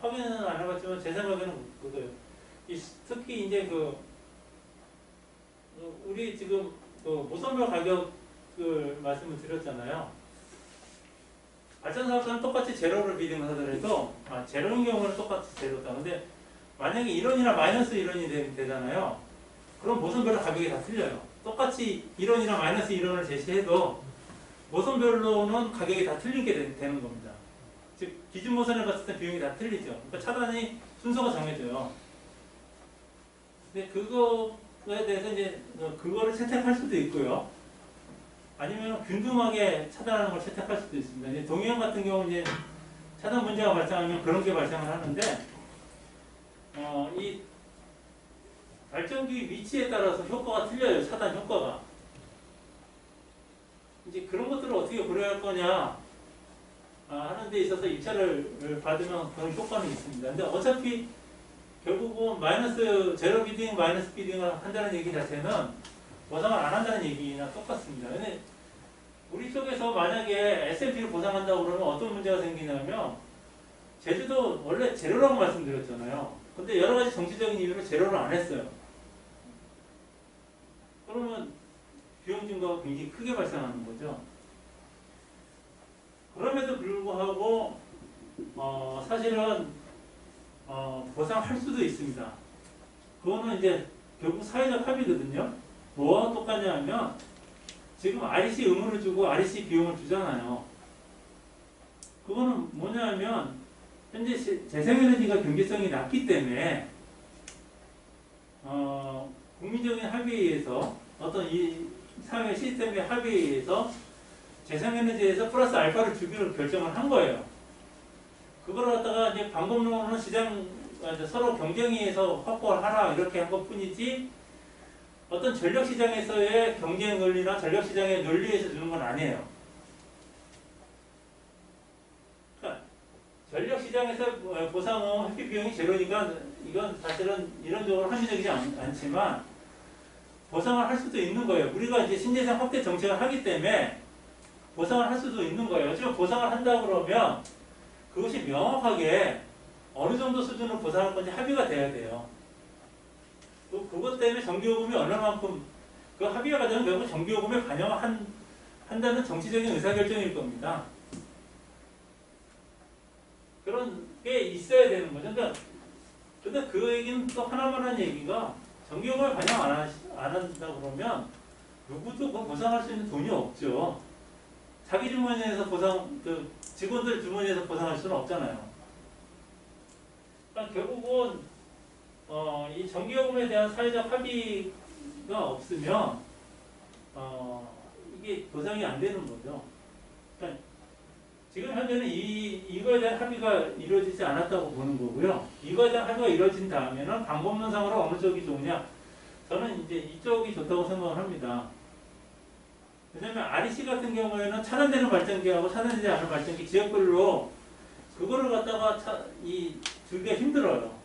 확인은 안 해봤지만 제 생각에는 그거예요. 특히 이제 우리 지금 무선별 가격을 말씀을 드렸잖아요. 발전사업자는 똑같이 제로를 비딩을 하더라도 제로인 경우는 똑같이 제로다. 근데 만약에 1원이나 마이너스 1원이 되잖아요. 그럼 모선별로 가격이 다 틀려요. 똑같이 1원이나 마이너스 1원을 제시해도 모선별로는 가격이 다 틀리게 되는 겁니다. 즉 기준 모선을 봤을 때 비용이 다 틀리죠. 그러니까 차단이 순서가 정해져요. 근데 그거에 대해서 이제 그거를 채택할 수도 있고요. 아니면 균등하게 차단하는 걸 채택할 수도 있습니다. 이제 동해안 같은 경우는 이제 차단 문제가 발생하면 그런 게 발생을 하는데, 이 발전기 위치에 따라서 효과가 틀려요. 차단 효과가. 이제 그런 것들을 어떻게 고려할 거냐 하는 데 있어서 입찰을 받으면 그런 효과는 있습니다. 근데 어차피 결국은 제로 비딩, 마이너스 비딩을 한다는 얘기 자체는 보상을 안 한다는 얘기나 똑같습니다. 근데 우리 쪽에서 만약에 S&P를 보상한다고 그러면 어떤 문제가 생기냐면, 제주도 원래 제로라고 말씀드렸잖아요. 근데 여러 가지 정치적인 이유로 제로를 안 했어요. 그러면 비용 증가가 굉장히 크게 발생하는 거죠. 그럼에도 불구하고 사실은 보상할 수도 있습니다. 그거는 이제 결국 사회적 합의거든요. 뭐와 똑같냐 하면 지금 REC 의무를 주고 REC 비용을 주잖아요. 그거는 뭐냐 하면 현재 재생에너지가 경제성이 낮기 때문에 국민적인 합의에 의해서 어떤 이 사회 시스템의 합의에 의해서 재생에너지에서 플러스 알파를 주기로 결정을 한 거예요. 그걸 갖다가 이제 방법론으로는 시장 서로 경쟁에 의해서 확보를 하라 이렇게 한 것 뿐이지, 어떤 전력시장에서의 경쟁 논리나 전력시장의 논리에서 주는 건 아니에요. 그러니까 전력시장에서 보상은 회피 비용이 제로니까 이건 사실은 이론적으로 합리적이지 않지만 보상을 할 수도 있는 거예요. 우리가 이제 신재생 확대 정책을 하기 때문에 보상을 할 수도 있는 거예요. 지금 보상을 한다 그러면 그것이 명확하게 어느 정도 수준으로 보상할 건지 합의가 돼야 돼요. 그것 때문에 전기요금이 얼마만큼 그 합의가 과정은 결국 전기요금에 반영한다는 정치적인 의사결정일 겁니다. 그런 게 있어야 되는 거죠. 근데 그 얘기는 또 하나만 한 얘기가, 전기요금을 반영 안 한다고 그러면 누구도 그거 보상할 수 있는 돈이 없죠. 자기 주머니에서 직원들 주머니에서 보상할 수는 없잖아요. 그러니까 결국은 이 전기요금에 대한 사회적 합의가 없으면 이게 보상이 안 되는 거죠. 그러니까 지금 현재는 이거에 대한 합의가 이루어지지 않았다고 보는 거고요. 이거에 대한 합의가 이루어진 다음에는 방법론상으로 어느 쪽이 좋으냐? 저는 이제 이쪽이 좋다고 생각을 합니다. 왜냐면 REC 같은 경우에는 차단되는 발전기하고 차단되지 않은 발전기 지역별로 그거를 갖다가 주기가 힘들어요.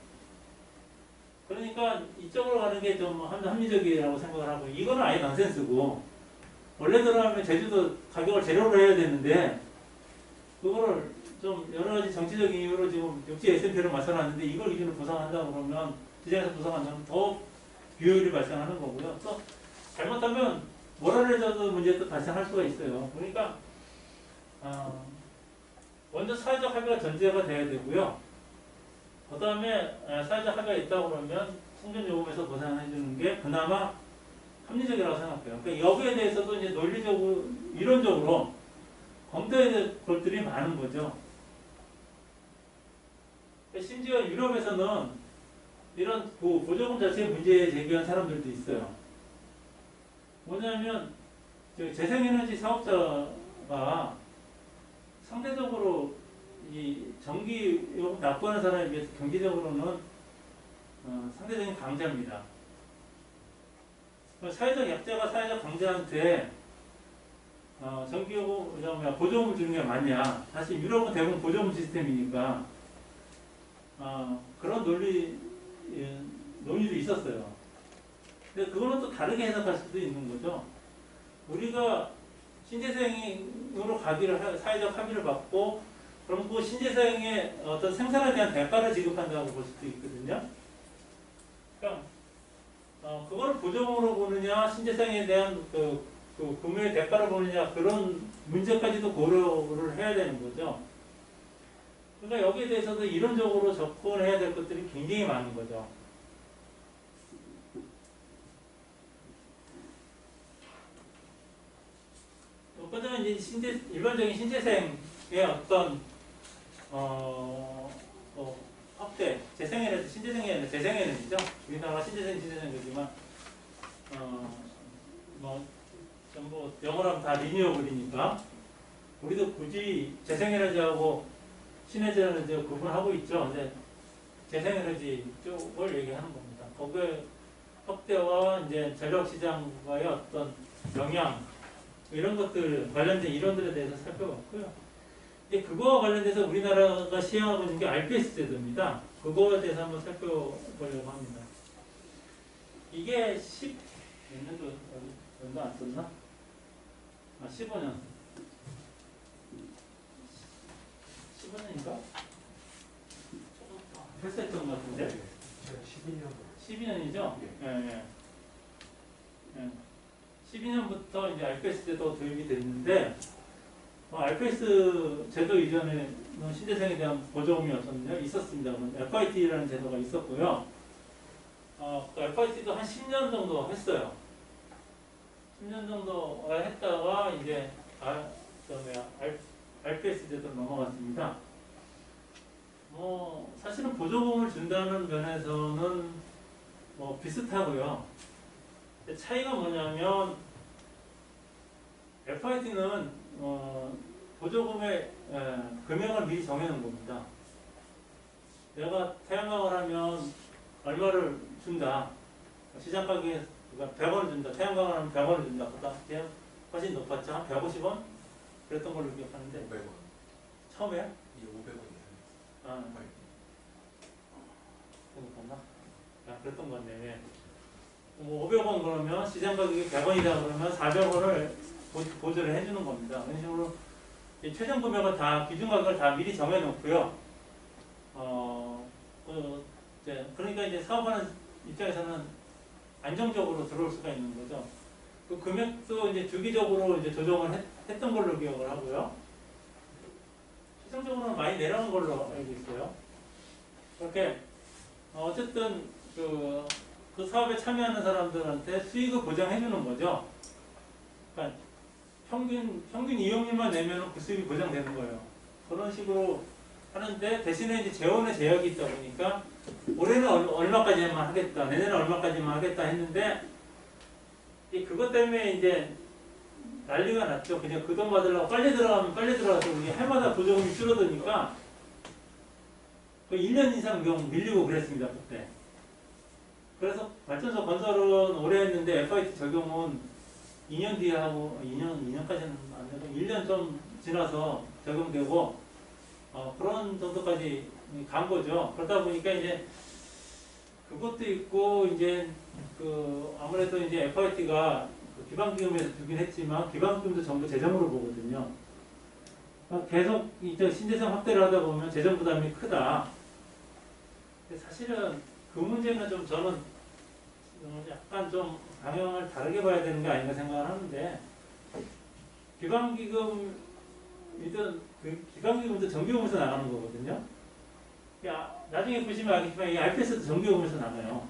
그러니까 이쪽으로 가는 게 좀 합리적이라고 생각을 하고, 이거는 아예 난센스고, 원래대로 하면 제주도 가격을 제로로 해야 되는데 그거를 좀 여러 가지 정치적인 이유로 지금 육지 S&P를 맞춰놨는데 이걸 기준으로 보상한다고 그러면, 시장에서 보상한다면 더 비효율이 발생하는 거고요. 또 잘못하면 모랄레저도 문제도 발생할 수가 있어요. 그러니까 먼저 사회적 합의가 전제가 돼야 되고요. 그 다음에 사회적 합의가 있다고 그러면 성전요금에서 보상해 주는 게 그나마 합리적이라고 생각해요. 그러니까 여기에 대해서도 이제 논리적으로, 이론적으로 검토해야 될 것들이 많은 거죠. 심지어 유럽에서는 이런 보조금 자체에 문제 제기한 사람들도 있어요. 뭐냐면 재생에너지 사업자가 상대적으로 이 전기요금 납부하는 사람에 비해서 경제적으로는 상대적인 강자입니다. 사회적 약자가 사회적 강자한테 보조금을 주는 게 맞냐. 사실 유럽은 대부분 보조금 시스템이니까 그런 논의도 있었어요. 근데 그거는 또 다르게 해석할 수도 있는 거죠. 우리가 신재생으로 가기를 사회적 합의를 받고 그럼 그 신재생의 어떤 생산에 대한 대가를 지급한다고 볼 수도 있거든요. 그러니까 그거를 보조금으로 보느냐 신재생에 대한 그 구매의 대가를 보느냐 그런 문제까지도 고려를 해야 되는 거죠. 그러니까 여기에 대해서도 이론적으로 접근을 해야 될 것들이 굉장히 많은 거죠. 그다음에 이제 일반적인 신재생의 어떤 확대, 재생에너지, 신재생에너지, 재생에너지죠. 우리나라 신재생이지만 전부 영어로 하면 다 리니어블이니까 우리도 굳이 재생에너지하고 신에너지하고 구분하고 있죠. 근데 재생에너지 쪽을 얘기하는 겁니다. 거기에 확대와 이제 전력시장과의 어떤 영향 이런 것들 관련된 이론들에 대해서 살펴봤고요. 이제 그거와 관련돼서 우리나라가 시행하고 있는 게 RPS 제도입니다. 그거에 대해서 한번 살펴보려고 합니다. 이게 10몇 년도 얼마 안 썼나? 15년. 15년인가? 조금 더 했었던 것 같은데? 12년이죠? 예. 12년부터 이제 RPS 제도 도입이 됐는데, RPS 제도 이전에는 신재생에 대한 보조금이 있었습니다. FIT라는 제도가 있었고요. 그 FIT도 한 10년 정도 했어요. 10년 정도 했다가 이제 RPS 제도로 넘어갔습니다. 사실은 보조금을 준다는 면에서는 비슷하고요. 차이가 뭐냐면 FIT는 보조금의 금액을 미리 정해놓은 겁니다. 내가 태양광을 하면 얼마를 준다. 시장 가격에 100원을 준다. 태양광을 하면 100원을 준다. 그다음 훨씬 높았죠. 한 150원? 그랬던 걸로 기억하는데 500원. 처음에? 이게 500원이에요. 그랬나? 그랬던 건데 500원 그러면 시장 가격이 100원이다 그러면 400원을 보조를 해주는 겁니다. 그런 식으로 최종 금액을 다 기준 가격을 다 미리 정해놓고요. 그러니까 이제 사업하는 입장에서는 안정적으로 들어올 수가 있는 거죠. 그 금액도 이제 주기적으로 이제 조정을 했던 걸로 기억을 하고요. 최종적으로는 많이 내려간 걸로 알고 있어요. 그렇게 어쨌든 그 사업에 참여하는 사람들한테 수익을 보장해주는 거죠. 그러니까 평균 이용료만 내면 그 수익이 보장되는 거예요. 그런 식으로 하는데 대신에 이제 재원의 제약이 있다 보니까 올해는 얼마까지만 하겠다, 내년에는 얼마까지만 하겠다 했는데 그것 때문에 이제 난리가 났죠. 그냥 그 돈 받으려고 빨리 들어가면 빨리 들어가서 우리 해마다 보조금이 줄어드니까 1년 이상 밀리고 그랬습니다. 그때. 그래서 발전소 건설은 오래 했는데 FIT 적용은 2년 뒤에 하고 2년까지는 안 되고 1년 좀 지나서 적용되고 그런 정도까지 간 거죠. 그러다 보니까 이제 그것도 있고 이제 아무래도 이제 FIT가 기반기금에서 주긴 했지만 기반기금도 전부 재정으로 보거든요. 계속 이제 신재생 확대를 하다 보면 재정 부담이 크다. 사실은 그 문제는 좀 저는 약간 좀 방향을 다르게 봐야 되는 게 아닌가 생각을 하는데 기반기금이든 기반기금도 정기금에서 나가는 거거든요. 나중에 보시면 알겠지만 이 RPS도 정기금에서 나가요.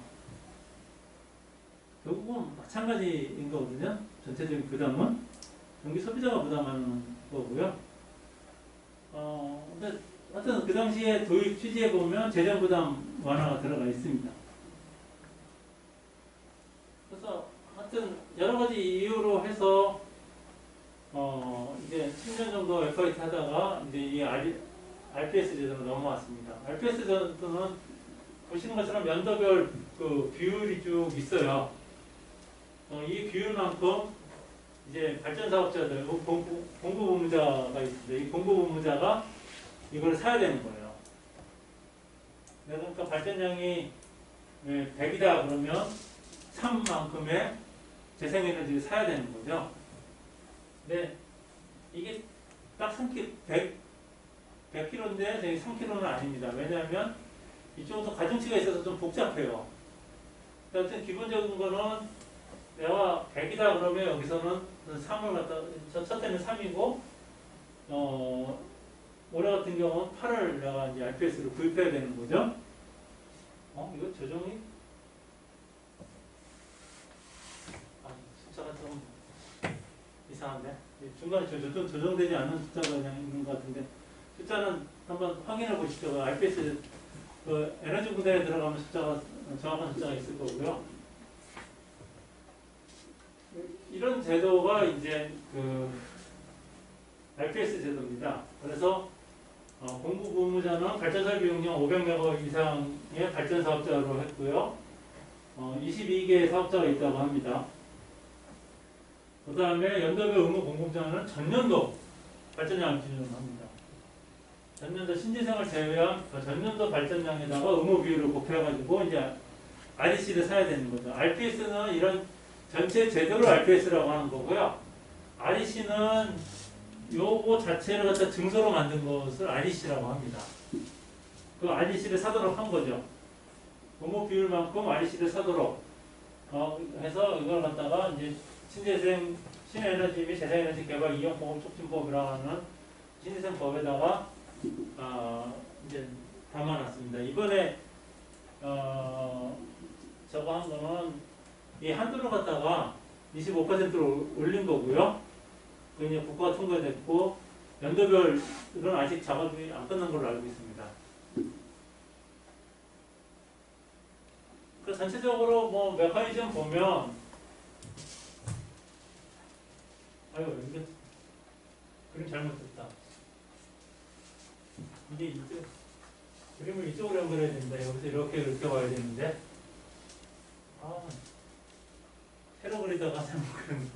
결국은 마찬가지인 거거든요. 전체적인 부담은 전기 소비자가 부담하는 거고요. 근데 하여튼 그 당시에 도입 취지에 보면 재정 부담 완화가 들어가 있습니다. 그래서 하여튼 여러 가지 이유로 해서 이제 10년 정도 FIT 하다가 이제 이 RPS 제도로 넘어왔습니다. RPS 제도는 보시는 것처럼 연도별 그 비율이 쭉 있어요. 이 비율만큼 이제 발전 사업자들, 공급 의무자가 있습니다. 이 공급 의무자가 이걸 사야 되는 거예요. 그러니까 발전량이 100이다 그러면 3만큼의 재생에너지를 사야 되는 거죠. 근데 이게 딱 100kg인데 저희 3kg는 아닙니다. 왜냐하면 이쪽도 가중치가 있어서 좀 복잡해요. 하여튼 기본적인 거는 내가 100이다 그러면 여기서는 3을 갖다 첫 해는 3이고 올해 같은 경우는 8을 내가 이제 RPS로 구입해야 되는 거죠. 이거 조정이 숫자가 좀 이상한데 중간에 조정되지 않는 숫자가 그냥 있는 것 같은데 숫자는 한번 확인해 보시죠. RPS 그 에너지 분해에 들어가면 숫자가 정확한 숫자가 있을 거고요. 이런 제도가 이제 그 RPS 제도입니다. 그래서 공급 의무자는 발전설비 용량 500메가 이상의 발전 사업자로 했고요. 22개의 사업자가 있다고 합니다. 그 다음에 연도별 의무 공급자는 전년도 발전량을 기준으로 합니다. 전년도 신재생을 제외한 그 전년도 발전량에다가 의무 비율을 곱해가지고 이제 REC를 사야 되는 거죠. RPS는 이런 전체 제도를 RPS라고 하는 거고요. REC는 요거 자체를 갖다 증서로 만든 것을 REC라고 합니다. 그 REC를 사도록 한 거죠. 의무 비율만큼 REC를 사도록 해서 이걸 갖다가 이제 신재생 신에너지 및 재생에너지 개발 이용 공급 촉진법이라고 하는 신재생 법에다가 이제 담아놨습니다. 이번에 저거 한 거는 이 한도를 갖다가 25%로 올린 거고요. 그 이제 국가가 통과됐고 연도별은 아직 작업이 안 끝난 걸로 알고 있습니다. 그 전체적으로 뭐 메커니즘 보면 아유 이게 그림 잘못됐다. 이게 이쪽 그림을 이쪽으로 연결해야 된다. 여기서 이렇게 와야 되는데 세로 그리다가 잘못 그린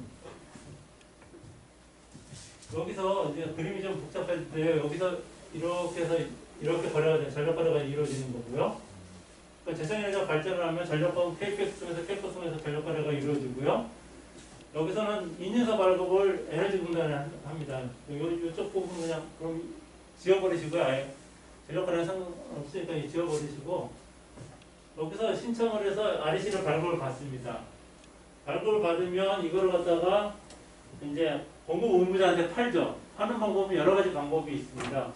여기서 이제 그림이 좀 복잡할 때 여기서 이렇게 해서 이렇게 거래가 전력 거래가 이루어지는 거고요. 그러니까 재생에너지가 발전을 하면 전력권 KPX 통해서 KPX 통해서 전력 거래가 이루어지고요. 여기서는 인증서 발급을 에너지 분단을 합니다. 이쪽 부분 그냥 그럼 지워버리시고요. 아예 전력 거래는 상관없으니까 지워버리시고 여기서 신청을 해서 REC를 발급을 받습니다. 발급을 받으면 이걸 갖다가 이제 공급 의무자한테 팔죠. 파는 방법은 여러 가지 방법이 있습니다.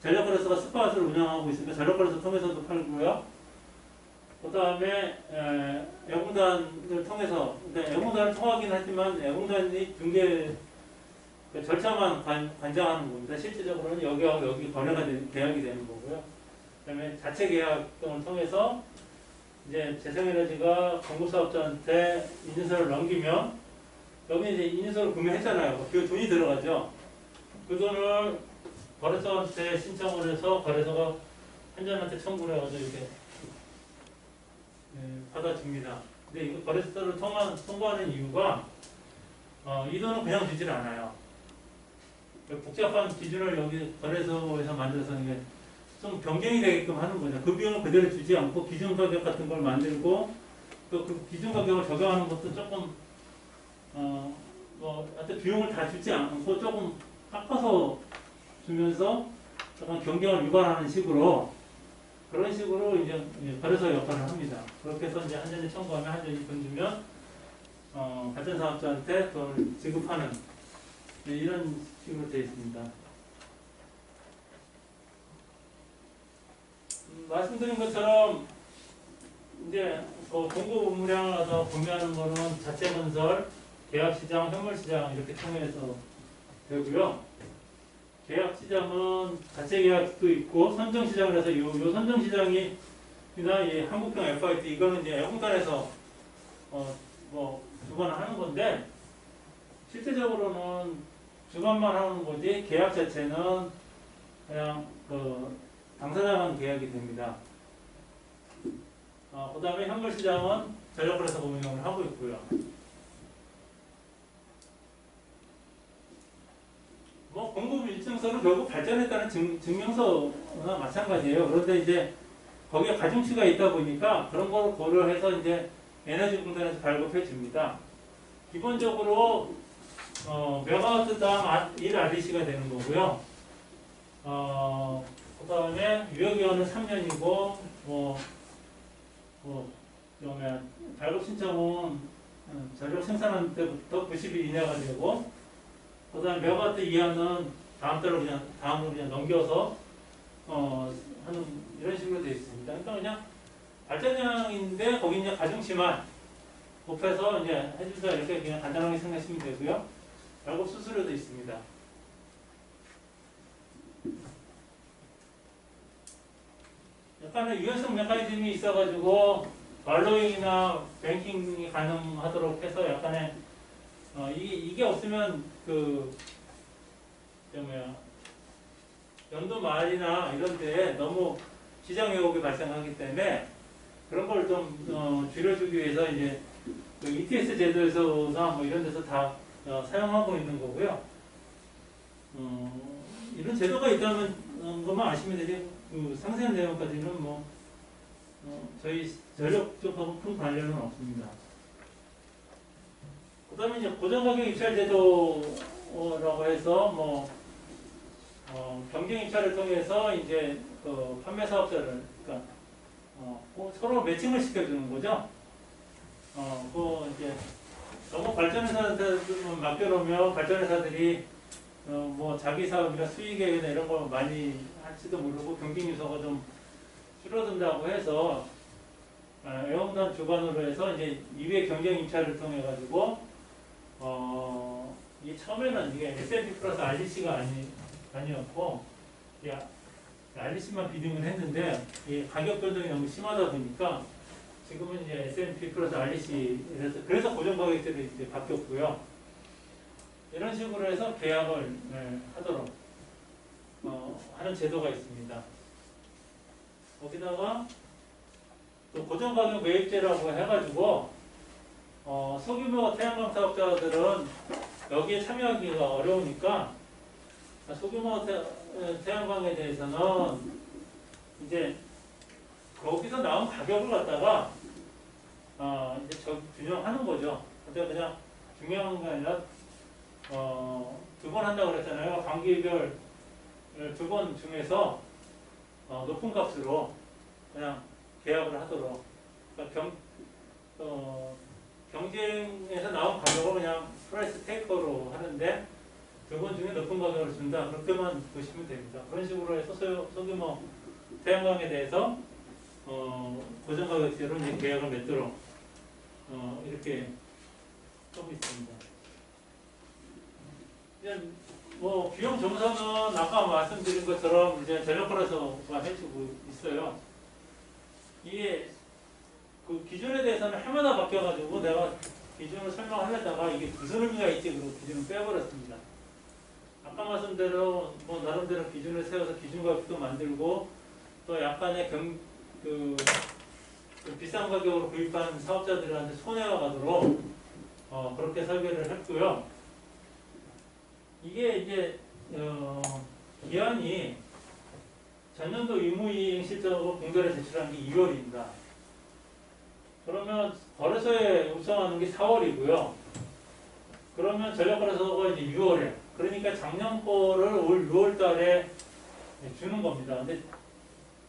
전력거래소가 스팟을 운영하고 있으니까 전력거래소 통해서도 팔고요. 그 다음에 애공단을 통해서, 애공단을 통하긴 하지만 애공단이 중개 절차만 관장하는 겁니다. 실질적으로는 여기하고 여기 거래가 계약이 되는 거고요. 그 다음에 자체 계약을 통해서 이제 재생에너지가 공급사업자한테 인증서를 넘기면 여기 이제 인증서를 구매했잖아요. 그 돈이 들어가죠. 그 돈을 거래소한테 신청을 해서 거래소가 한전한테 청구를 해가지고 이렇게 받아줍니다. 근데 이거 거래소를 통과하는 이유가 이 돈은 그냥 주질 않아요. 복잡한 기준을 여기 거래소에서 만들어서 이게 좀 변경이 되게끔 하는 거죠. 그 비용을 그대로 주지 않고 기준 가격 같은 걸 만들고 또 그 기준 가격을 적용하는 것도 조금 하여튼 비용을 다 주지 않고 조금 깎아서 주면서 약간 경쟁을 유발하는 식으로 그런 식으로 이제 거래소 역할을 합니다. 그렇게 해서 이제 한전이 청구하면 한전이 돈 주면 발전사업자한테 돈을 지급하는 이런 식으로 되어 있습니다. 말씀드린 것처럼 이제 그 공급 의무량을 얻어 구매하는 거는 자체 건설, 계약시장, 현물시장 이렇게 통해서 되고요. 계약시장은 자체 계약도 있고 선정시장을 해서 요 선정시장이 이 한국형 FIT 이거는 이제 애공단에서 주관을 하는 건데 실제적으로는 주관만 하는 거지 계약 자체는 그냥 당사자만 계약이 됩니다. 그 다음에 현물시장은 전력거래소가 운영을 하고 있고요. 인증서는 결국 발전했다는 증명서나 마찬가지예요. 그런데 이제 거기에 가중치가 있다 보니까 그런 걸 고려해서 이제 에너지공단에서 발급해 줍니다. 기본적으로 메가와트당 1RDC가 되는 거고요. 그 다음에 유효기간은 3년이고 그러면 발급 신청은 전력 생산한 때부터 90일 이내가 되고, 그 다음에 메가와트 이하는 다음으로 그냥 넘겨서 하는 이런 식으로 되어 있습니다. 그러니까 그냥 발전량인데 거기 이제 가중치만 곱해서 이제 해준다 이렇게 그냥 간단하게 생각하시면 되고요. 발급 수수료도 있습니다. 약간의 유연성 메커니즘이 있어가지고 발로잉이나 뱅킹이 가능하도록 해서 약간의 이게 없으면 연도 말이나 이런 데에 너무 시장 왜곡이 발생하기 때문에 그런 걸 좀 줄여주기 위해서 이제 그 ETS 제도에서나 뭐 이런 데서 다 사용하고 있는 거고요. 이런 제도가 있다는 것만 아시면 되지, 상세한 내용까지는 저희 전력 쪽하고 큰 관련은 없습니다. 그 다음에 이제 고정가격 입찰 제도라고 해서 경쟁 입찰을 통해서 이제 그 판매 사업자를, 그러니까 서로 매칭을 시켜주는 거죠. 이제 너무 발전회사한테 맡겨놓으면 발전회사들이 자기 사업이나 수익 계획이나 이런 거 많이 할지도 모르고 경쟁 요소가 좀 줄어든다고 해서 애용단 주관으로 해서 이제 2회 경쟁 입찰을 통해 가지고 이게 처음에는 이게 S&P 플러스 RDC가 아니었고 RDC만 비딩을 했는데 이 가격 변동이 너무 심하다 보니까 지금은 이제 S&P 플러스 RDC 그래서 고정 가격대로 이제 바뀌었고요. 이런 식으로 해서 계약을 하도록 하는 제도가 있습니다. 거기다가 또 고정가격 매입제라고 해가지고 소규모 태양광 사업자들은 여기에 참여하기가 어려우니까 소규모 태양광에 대해서는 이제 거기서 나온 가격을 갖다가 이제 균형하는 거죠. 근데 그냥 중요한 게 아니라 두 번 한다고 그랬잖아요. 반기별 2번 중에서 높은 값으로 그냥 계약을 하도록. 그러니까 경쟁에서 나온 가격을 그냥 프라이스 테이커로 하는데 2번 중에 높은 가격을 준다. 그렇게만 보시면 됩니다. 그런 식으로 해서 소규모 태양광에 대해서 고정 가격제로 이제 계약을 맺도록 이렇게 하고 있습니다. 비용 정산은 아까 말씀드린 것처럼 이제 전력거래소가 해주고 있어요. 이게 그 기준에 대해서는 해마다 바뀌어가지고 내가 기준을 설명하려다가 이게 무슨 의미가 있지 그러고 기준을 빼버렸습니다. 아까 말씀대로 나름대로 기준을 세워서 기준가격도 만들고 또 약간의 비싼 가격으로 구입한 사업자들한테 손해가 가도록 그렇게 설계를 했고요. 이게 이제 기한이 전년도 의무이행 실적으로 공개를 제출한 게 2월입니다. 그러면 거래소에 요청하는 게 4월이고요. 그러면 전력거래소가 이제 6월에, 그러니까 작년 거를 올 6월 달에 주는 겁니다. 근데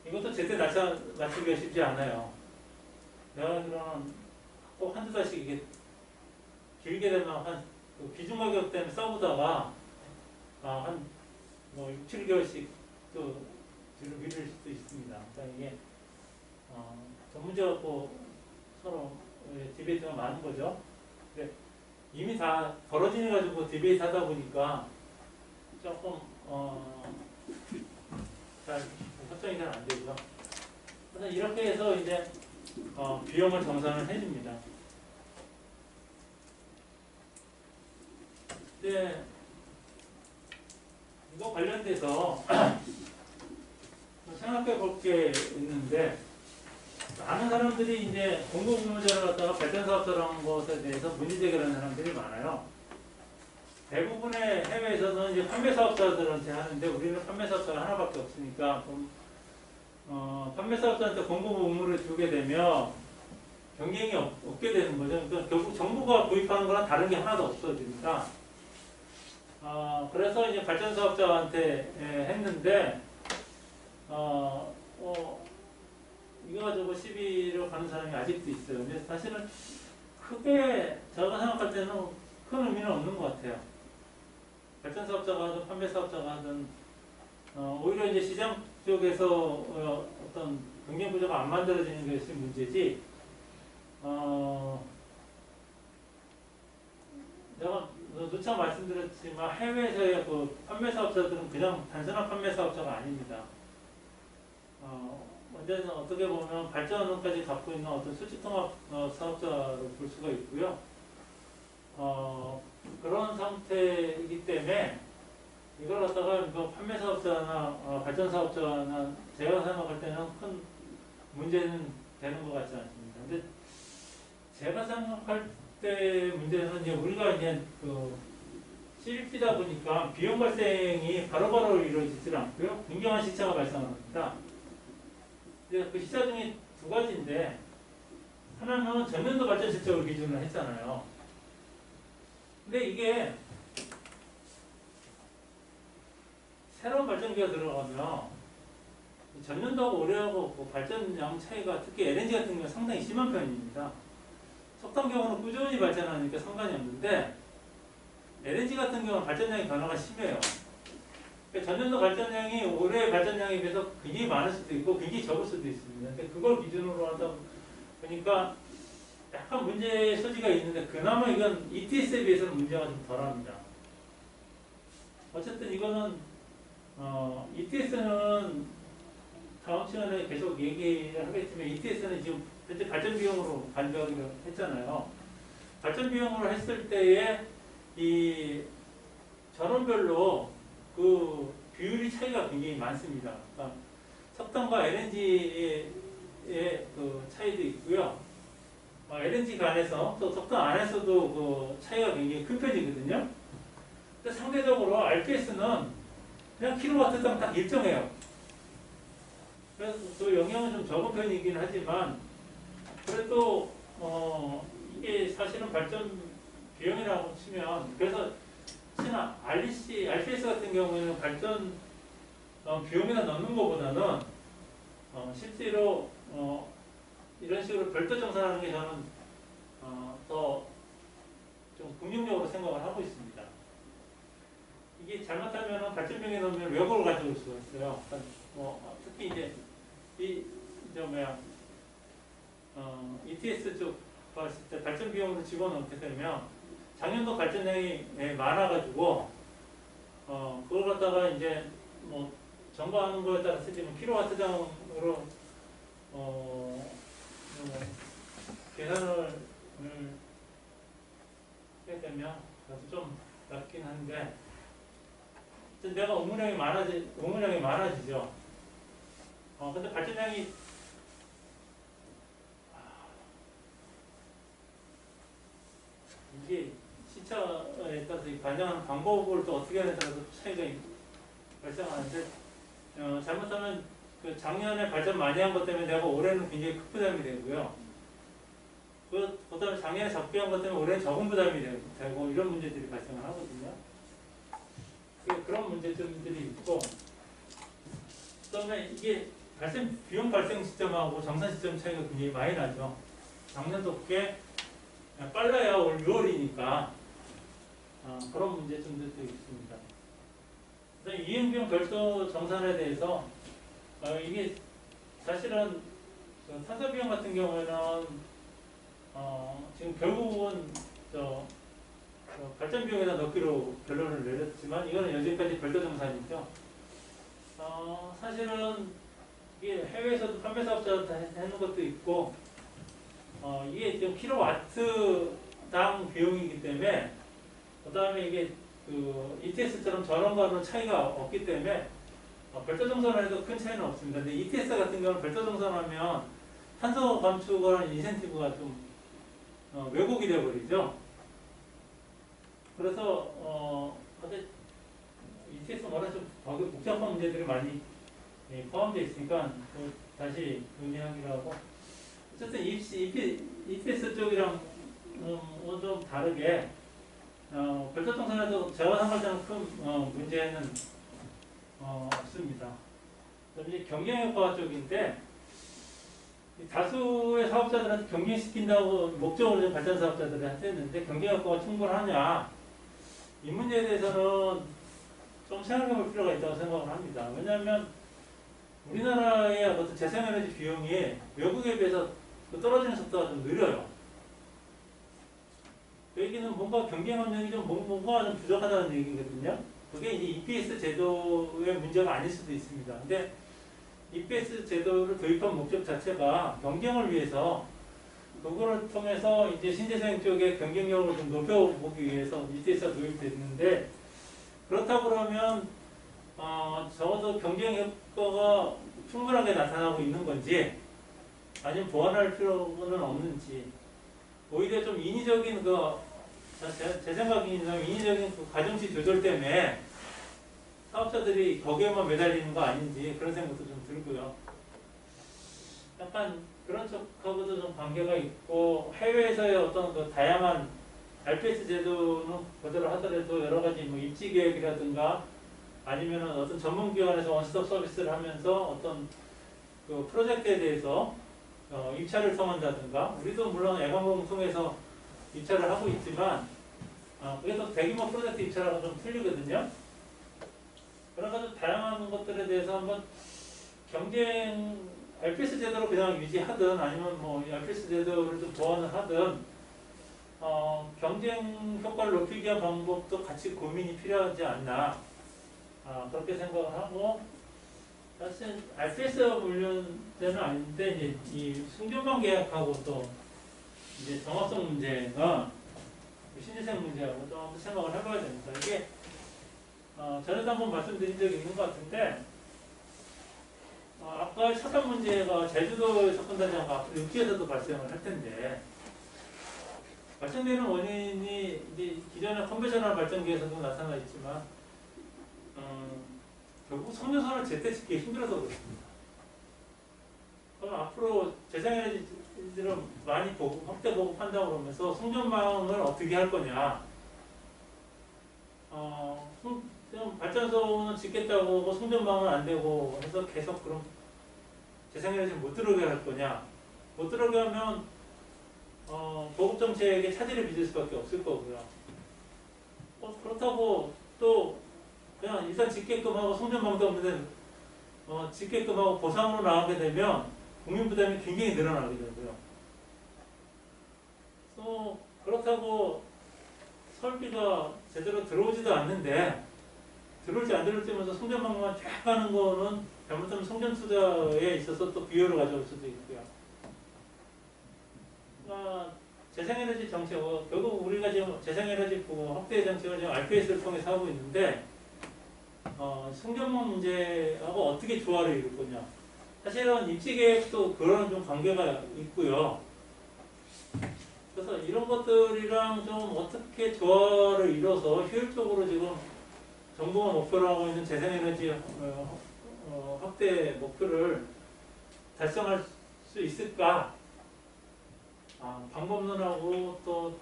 이것도 제때 맞추기가 쉽지 않아요. 내가 알기로는 꼭 한두 달씩 이게 길게 되면 기준 가격 때문에 싸우다가 한 6, 7개월씩 또 뒤로 미룰 수도 있습니다. 그러니까 이게 전문제 갖고 서로 디베이트가 많은 거죠. 근데 이미 다 벌어지는 가지고 디베이트 하다 보니까 조금 잘 설정이 잘 안 되고요. 그래서 이렇게 해서 이제 비용을 정산을 해줍니다. 네, 이거 관련돼서 생각해 볼 게 있는데, 많은 사람들이 이제 공공부문제를 갖다가 발전사업자라는 것에 대해서 문제 제기하는 사람들이 많아요. 대부분의 해외에서는 이제 판매 사업자들한테 하는데 우리는 판매 사업자가 하나밖에 없으니까 판매 사업자한테 공급 의무를 주게 되면 경쟁이 없게 되는 거죠. 그러니까 결국 정부가 구입하는 거랑 다른 게 하나도 없어집니다. 그래서 이제 발전 사업자한테 했는데 이거 가지고 시비를 가는 사람이 아직도 있어요. 근데 사실은 크게 제가 생각할 때는 큰 의미는 없는 것 같아요. 발전 사업자가 하든 판매 사업자가 하든 오히려 이제 시장 쪽에서 어떤 경쟁 구조가 안 만들어지는 것이 문제지. 내가 누차 말씀드렸지만 해외에서의 그 판매 사업자들은 그냥 단순한 판매 사업자가 아닙니다. 언제는 어떻게 보면 발전까지 갖고 있는 어떤 수직통합 사업자로 볼 수가 있고요. 그런 상태이기 때문에 이걸 갖다가 뭐 판매 사업자나 발전 사업자나 제가 생각할 때는 큰 문제는 되는 것 같지 않습니다. 근데 제가 생각할 때 문제는 이제 우리가 이제 CBP다 보니까 비용 발생이 바로바로 이루어지질 않고요. 공정한 시차가 발생합니다. 이제 그 시차 중에 두 가지인데 하나는 전년도 발전 실적을 기준으로 했잖아요. 근데 이게 새로운 발전기가 들어가면 전년도하고 올해하고 그 발전량 차이가 특히 LNG 같은 경우는 상당히 심한 편입니다. 석탄 경우는 꾸준히 발전하니까 상관이 없는데 LNG 같은 경우는 발전량의 변화가 심해요. 그러니까 전년도 발전량이 올해 발전량에 비해서 굉장히 많을 수도 있고 굉장히 적을 수도 있습니다. 근데 그걸 기준으로 하다 보니까 약간 문제의 소지가 있는데 그나마 이건 ETS에 비해서는 문제가 좀 덜합니다. 어쨌든 이거는 ETS는 다음 시간에 계속 얘기를 하겠지만 ETS는 지금 현재 발전 비용으로 간주하기로 했잖아요. 발전 비용으로 했을 때에 이 전원별로 그 비율이 차이가 굉장히 많습니다. 그러니까 석탄과 LNG의 그 차이도 있고요. LNG 간에서 또 석탄 안에서도 그 차이가 굉장히 큰 편이거든요. 근데 상대적으로 RPS는 그냥 킬로와트당 딱 일정해요. 그래서 그 영향은 좀 적은 편이긴 하지만 그래도 이게 사실은 발전 비용이라고 치면 그래서 특히나 RPS 같은 경우에는 발전 비용이나 넣는 것보다는 실제로 이런 식으로 별도 정산하는 게 저는 더 좀 긍정적으로 생각을 하고 있습니다. 이게 잘못하면 발전 비용에 넣으면 왜곡을 가져올 수가 있어요. 특히 이제 ETS 쪽 봤을 때 발전 비용으로 집어넣게 되면 작년도 발전량이 많아가지고 그걸 갖다가 이제 뭐 점검하는 거에 따라 쓰지만 킬로와트당으로 계산을 하게 되면 좀 낮긴 한데 내가 업무량이 많아지죠. 근데 발전량이 이게 시차에 따라서 반영하는 방법을 또 어떻게 하느냐에 따라서 차이가 발생하는데 잘못하면 그 작년에 발전 많이 한 것 때문에 내가 올해는 굉장히 큰 부담이 되고요. 그 다음에 작년에 적게 한 것 때문에 올해는 적은 부담이 되고 이런 문제들이 발생을 하거든요. 그런 문제점들이 있고 그 다음에 이게 비용 발생 시점하고 정산 시점 차이가 굉장히 많이 나죠. 작년도 꽤 빨라야 올 6월이니까 그런 문제점들도 있습니다. 이행비용 별도 정산에 대해서 이게 사실은 탄소비용 같은 경우에는 지금 결국은 발전 비용에다 넣기로 결론을 내렸지만 이거는 여기까지 별도 정산이죠. 사실은 이게 해외에서도 판매 사업자한테 하는 것도 있고 이게 좀 킬로와트당 비용이기 때문에 그 다음에 이게 그 ETS처럼 전원과는 차이가 없기 때문에 별도 정산을 해도 큰 차이는 없습니다. 근데 ETS 같은 경우는 별도 정산하면 탄소 감축을 인센티브가 좀 왜곡이 되어버리죠. 그래서 근데 ETS 워낙 좀 되게 복잡한 문제들이 많이 포함되어 있으니까 다시 논의하기로 하고 어쨌든 ETS 쪽이랑 좀 다르게 별도통선에도 재화 상관자는 큰 문제는 없습니다. 이제 경쟁효과 쪽인데 다수의 사업자들한테 경쟁시킨다고 목적으로 좀 발전 사업자들한테 했는데 경쟁효과가 충분하냐 이 문제에 대해서는 좀 생각해 볼 필요가 있다고 생각을 합니다. 왜냐하면 우리나라의 어떤 재생에너지 비용이 외국에 비해서 떨어지는 속도가 좀 느려요. 그 얘기는 뭔가 경쟁 환경이 뭔가 좀 부족하다는 얘기거든요. 그게 이제 EPS 제도의 문제가 아닐 수도 있습니다. 근데 EPS 제도를 도입한 목적 자체가 경쟁을 위해서 그거를 통해서 이제 신재생 쪽의 경쟁력을 좀 높여보기 위해서 ETS가 도입됐는데 그렇다고 그러면 적어도 경쟁 효과가 충분하게 나타나고 있는 건지 아니면 보완할 필요는 없는지 오히려 좀 인위적인 제 생각에는 인위적인 그 가중치 조절 때문에 사업자들이 거기에만 매달리는 거 아닌지 그런 생각도 좀 들고요. 약간 그런 쪽하고도 좀 관계가 있고 해외에서의 어떤 그 다양한 RPS 제도는 그대로 하더라도 여러 가지 뭐 입지 계획이라든가 아니면은 어떤 전문 기관에서 원스톱 서비스를 하면서 어떤 그 프로젝트에 대해서 입찰을 통한다든가 우리도 물론 애관공을 통해서 입찰을 하고 있지만 그게 또 대규모 프로젝트 입찰하고 좀 틀리거든요. 그래가지고 다양한 것들에 대해서 한번 경쟁 RPS 제도로 그냥 유지하든 아니면 뭐 RPS 제도를 좀 보완을 하든 경쟁 효과를 높이기 위한 방법도 같이 고민이 필요하지 않나 그렇게 생각을 하고 사실 RPS 관련제는 아닌데 이제 이 승전방 계약하고 또 이제 정합성 문제가 신재생 문제하고 좀 생각을 해봐야 됩니다. 이게 전에도 한번 말씀드린 적이 있는 것 같은데 아까 첫번 문제가 제주도에서 끝나지 않고 앞으로 육지에서도 발생을 할 텐데 발생되는 원인이 이제 기존의 컨벤셔널 발전기에서도 나타나 있지만 결국 성능선을 제때 짓기 힘들어서 그렇습니다. 그럼 앞으로 재생에너지를 많이 확대 보급한다고 그러면서 송전망을 어떻게 할 거냐 발전소는 짓겠다고 하고 송전망은 안 되고 해서 계속 그럼 재생에너지 못 들어오게 할 거냐 못 들어오게 하면 보급 정책에 차질을 빚을 수밖에 없을 거고요. 그렇다고 또 그냥 일단 짓게끔 하고 송전망도 없는데 짓게끔 하고 보상으로 나오게 되면 국민 부담이 굉장히 늘어나게 되고요. 또 그렇다고 설비가 제대로 들어오지도 않는데 들어올지 안 들어올지 면서 송전망만 쫙 가는 거는 잘못하면 송전 투자에 있어서 또 비효를 가져올 수도 있고요. 재생에너지 정책, 결국 우리가 지금 재생에너지 확대 정책을 지금 RPS를 통해서 하고 있는데 송전망 문제하고 어떻게 조화를 이룰 거냐. 사실은 입지계획도 그런 좀 관계가 있고요. 그래서 이런 것들이랑 좀 어떻게 조화를 이뤄서 효율적으로 지금 정부가 목표로 하고 있는 재생에너지 확대 목표를 달성할 수 있을까? 방법론하고 또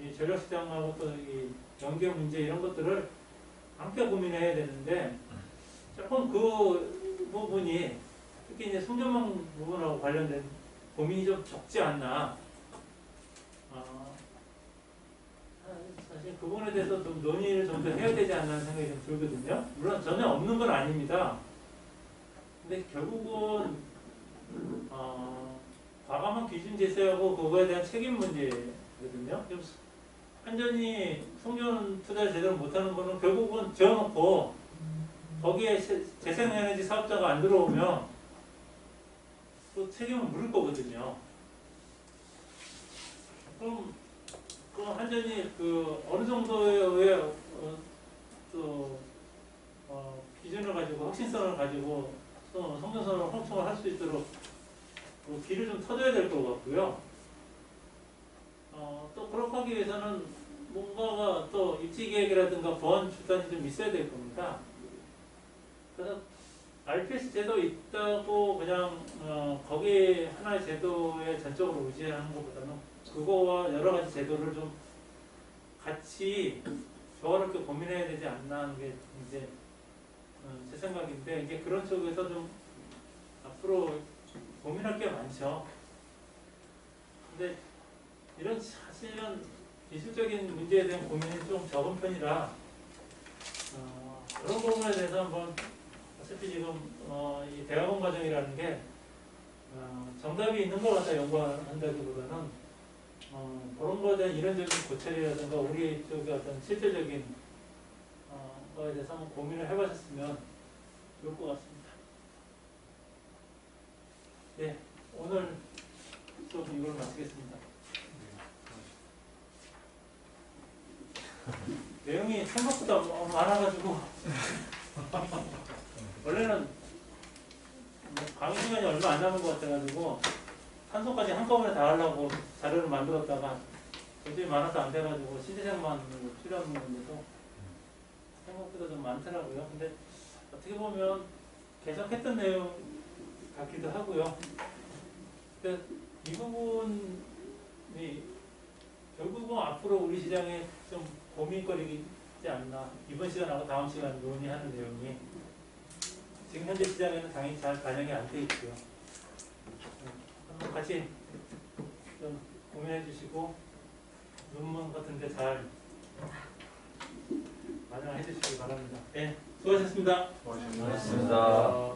이 전력시장하고 또 이 연계 문제 이런 것들을 함께 고민해야 되는데 조금 그 부분이 특히 이제 송전망 부분하고 관련된 고민이 좀 적지 않나. 사실 그 부분에 대해서 좀 논의를 좀 더 해야 되지 않나 생각이 좀 들거든요. 물론 전혀 없는 건 아닙니다. 근데 결국은 과감한 기준 제시하고 그거에 대한 책임 문제거든요. 완전히 송전 투자를 제대로 못하는 거는 결국은 지어놓고 거기에 재생에너지 사업자가 안 들어오면 또 책임을 물을 거거든요. 그럼 완전히 어느 정도의 기준을 가지고 확신성을 가지고 성전선을 확충을 할 수 있도록 길을 좀 터줘야 될 것 같고요. 또 그렇게 하기 위해서는 뭔가가 또 입지 계획이라든가 보완 수단이 좀 있어야 될 겁니다. 그래서 RPS 제도 있다고 그냥 거기 하나의 제도에 전적으로 의지하는 것보다는 그거와 여러 가지 제도를 좀 같이 조화롭게 고민해야 되지 않나 하는 게 이제 제 생각인데, 이제 그런 쪽에서 좀 앞으로 고민할 게 많죠. 근데 이런 사실은 기술적인 문제에 대한 고민이 좀 적은 편이라 그런 부분에 대해서 한번, 어차피 지금 이 대학원 과정이라는 게 정답이 있는 것 같아 연구한다기보다는 그런 거에 대한 이론적인 고찰이라든가 우리 쪽의 어떤 실질적인 거에 대해서 한번 고민을 해보셨으면 좋을 것 같습니다. 네, 오늘 수업 이걸 마치겠습니다. 내용이 생각보다 많아가지고 원래는 강의 시간이 얼마 안 남은 것 같아가지고 탄소까지 한꺼번에 다 하려고 자료를 만들었다가 도저히 많아서 안 돼가지고 시제생만 필요한 건데도 생각보다 좀 많더라고요. 근데 어떻게 보면 계속 했던 내용 같기도 하고요. 근데 이 부분이 결국은 앞으로 우리 시장에 좀 고민거리지 않나. 이번 시간하고 다음 시간 논의하는 내용이 지금 현재 시장에는 당연히 잘 반영이 안 돼 있고요. 한번 같이 좀 고민해 주시고 논문 같은데 잘 반영해 주시기 바랍니다. 네, 수고하셨습니다. 고맙습니다. 고맙습니다.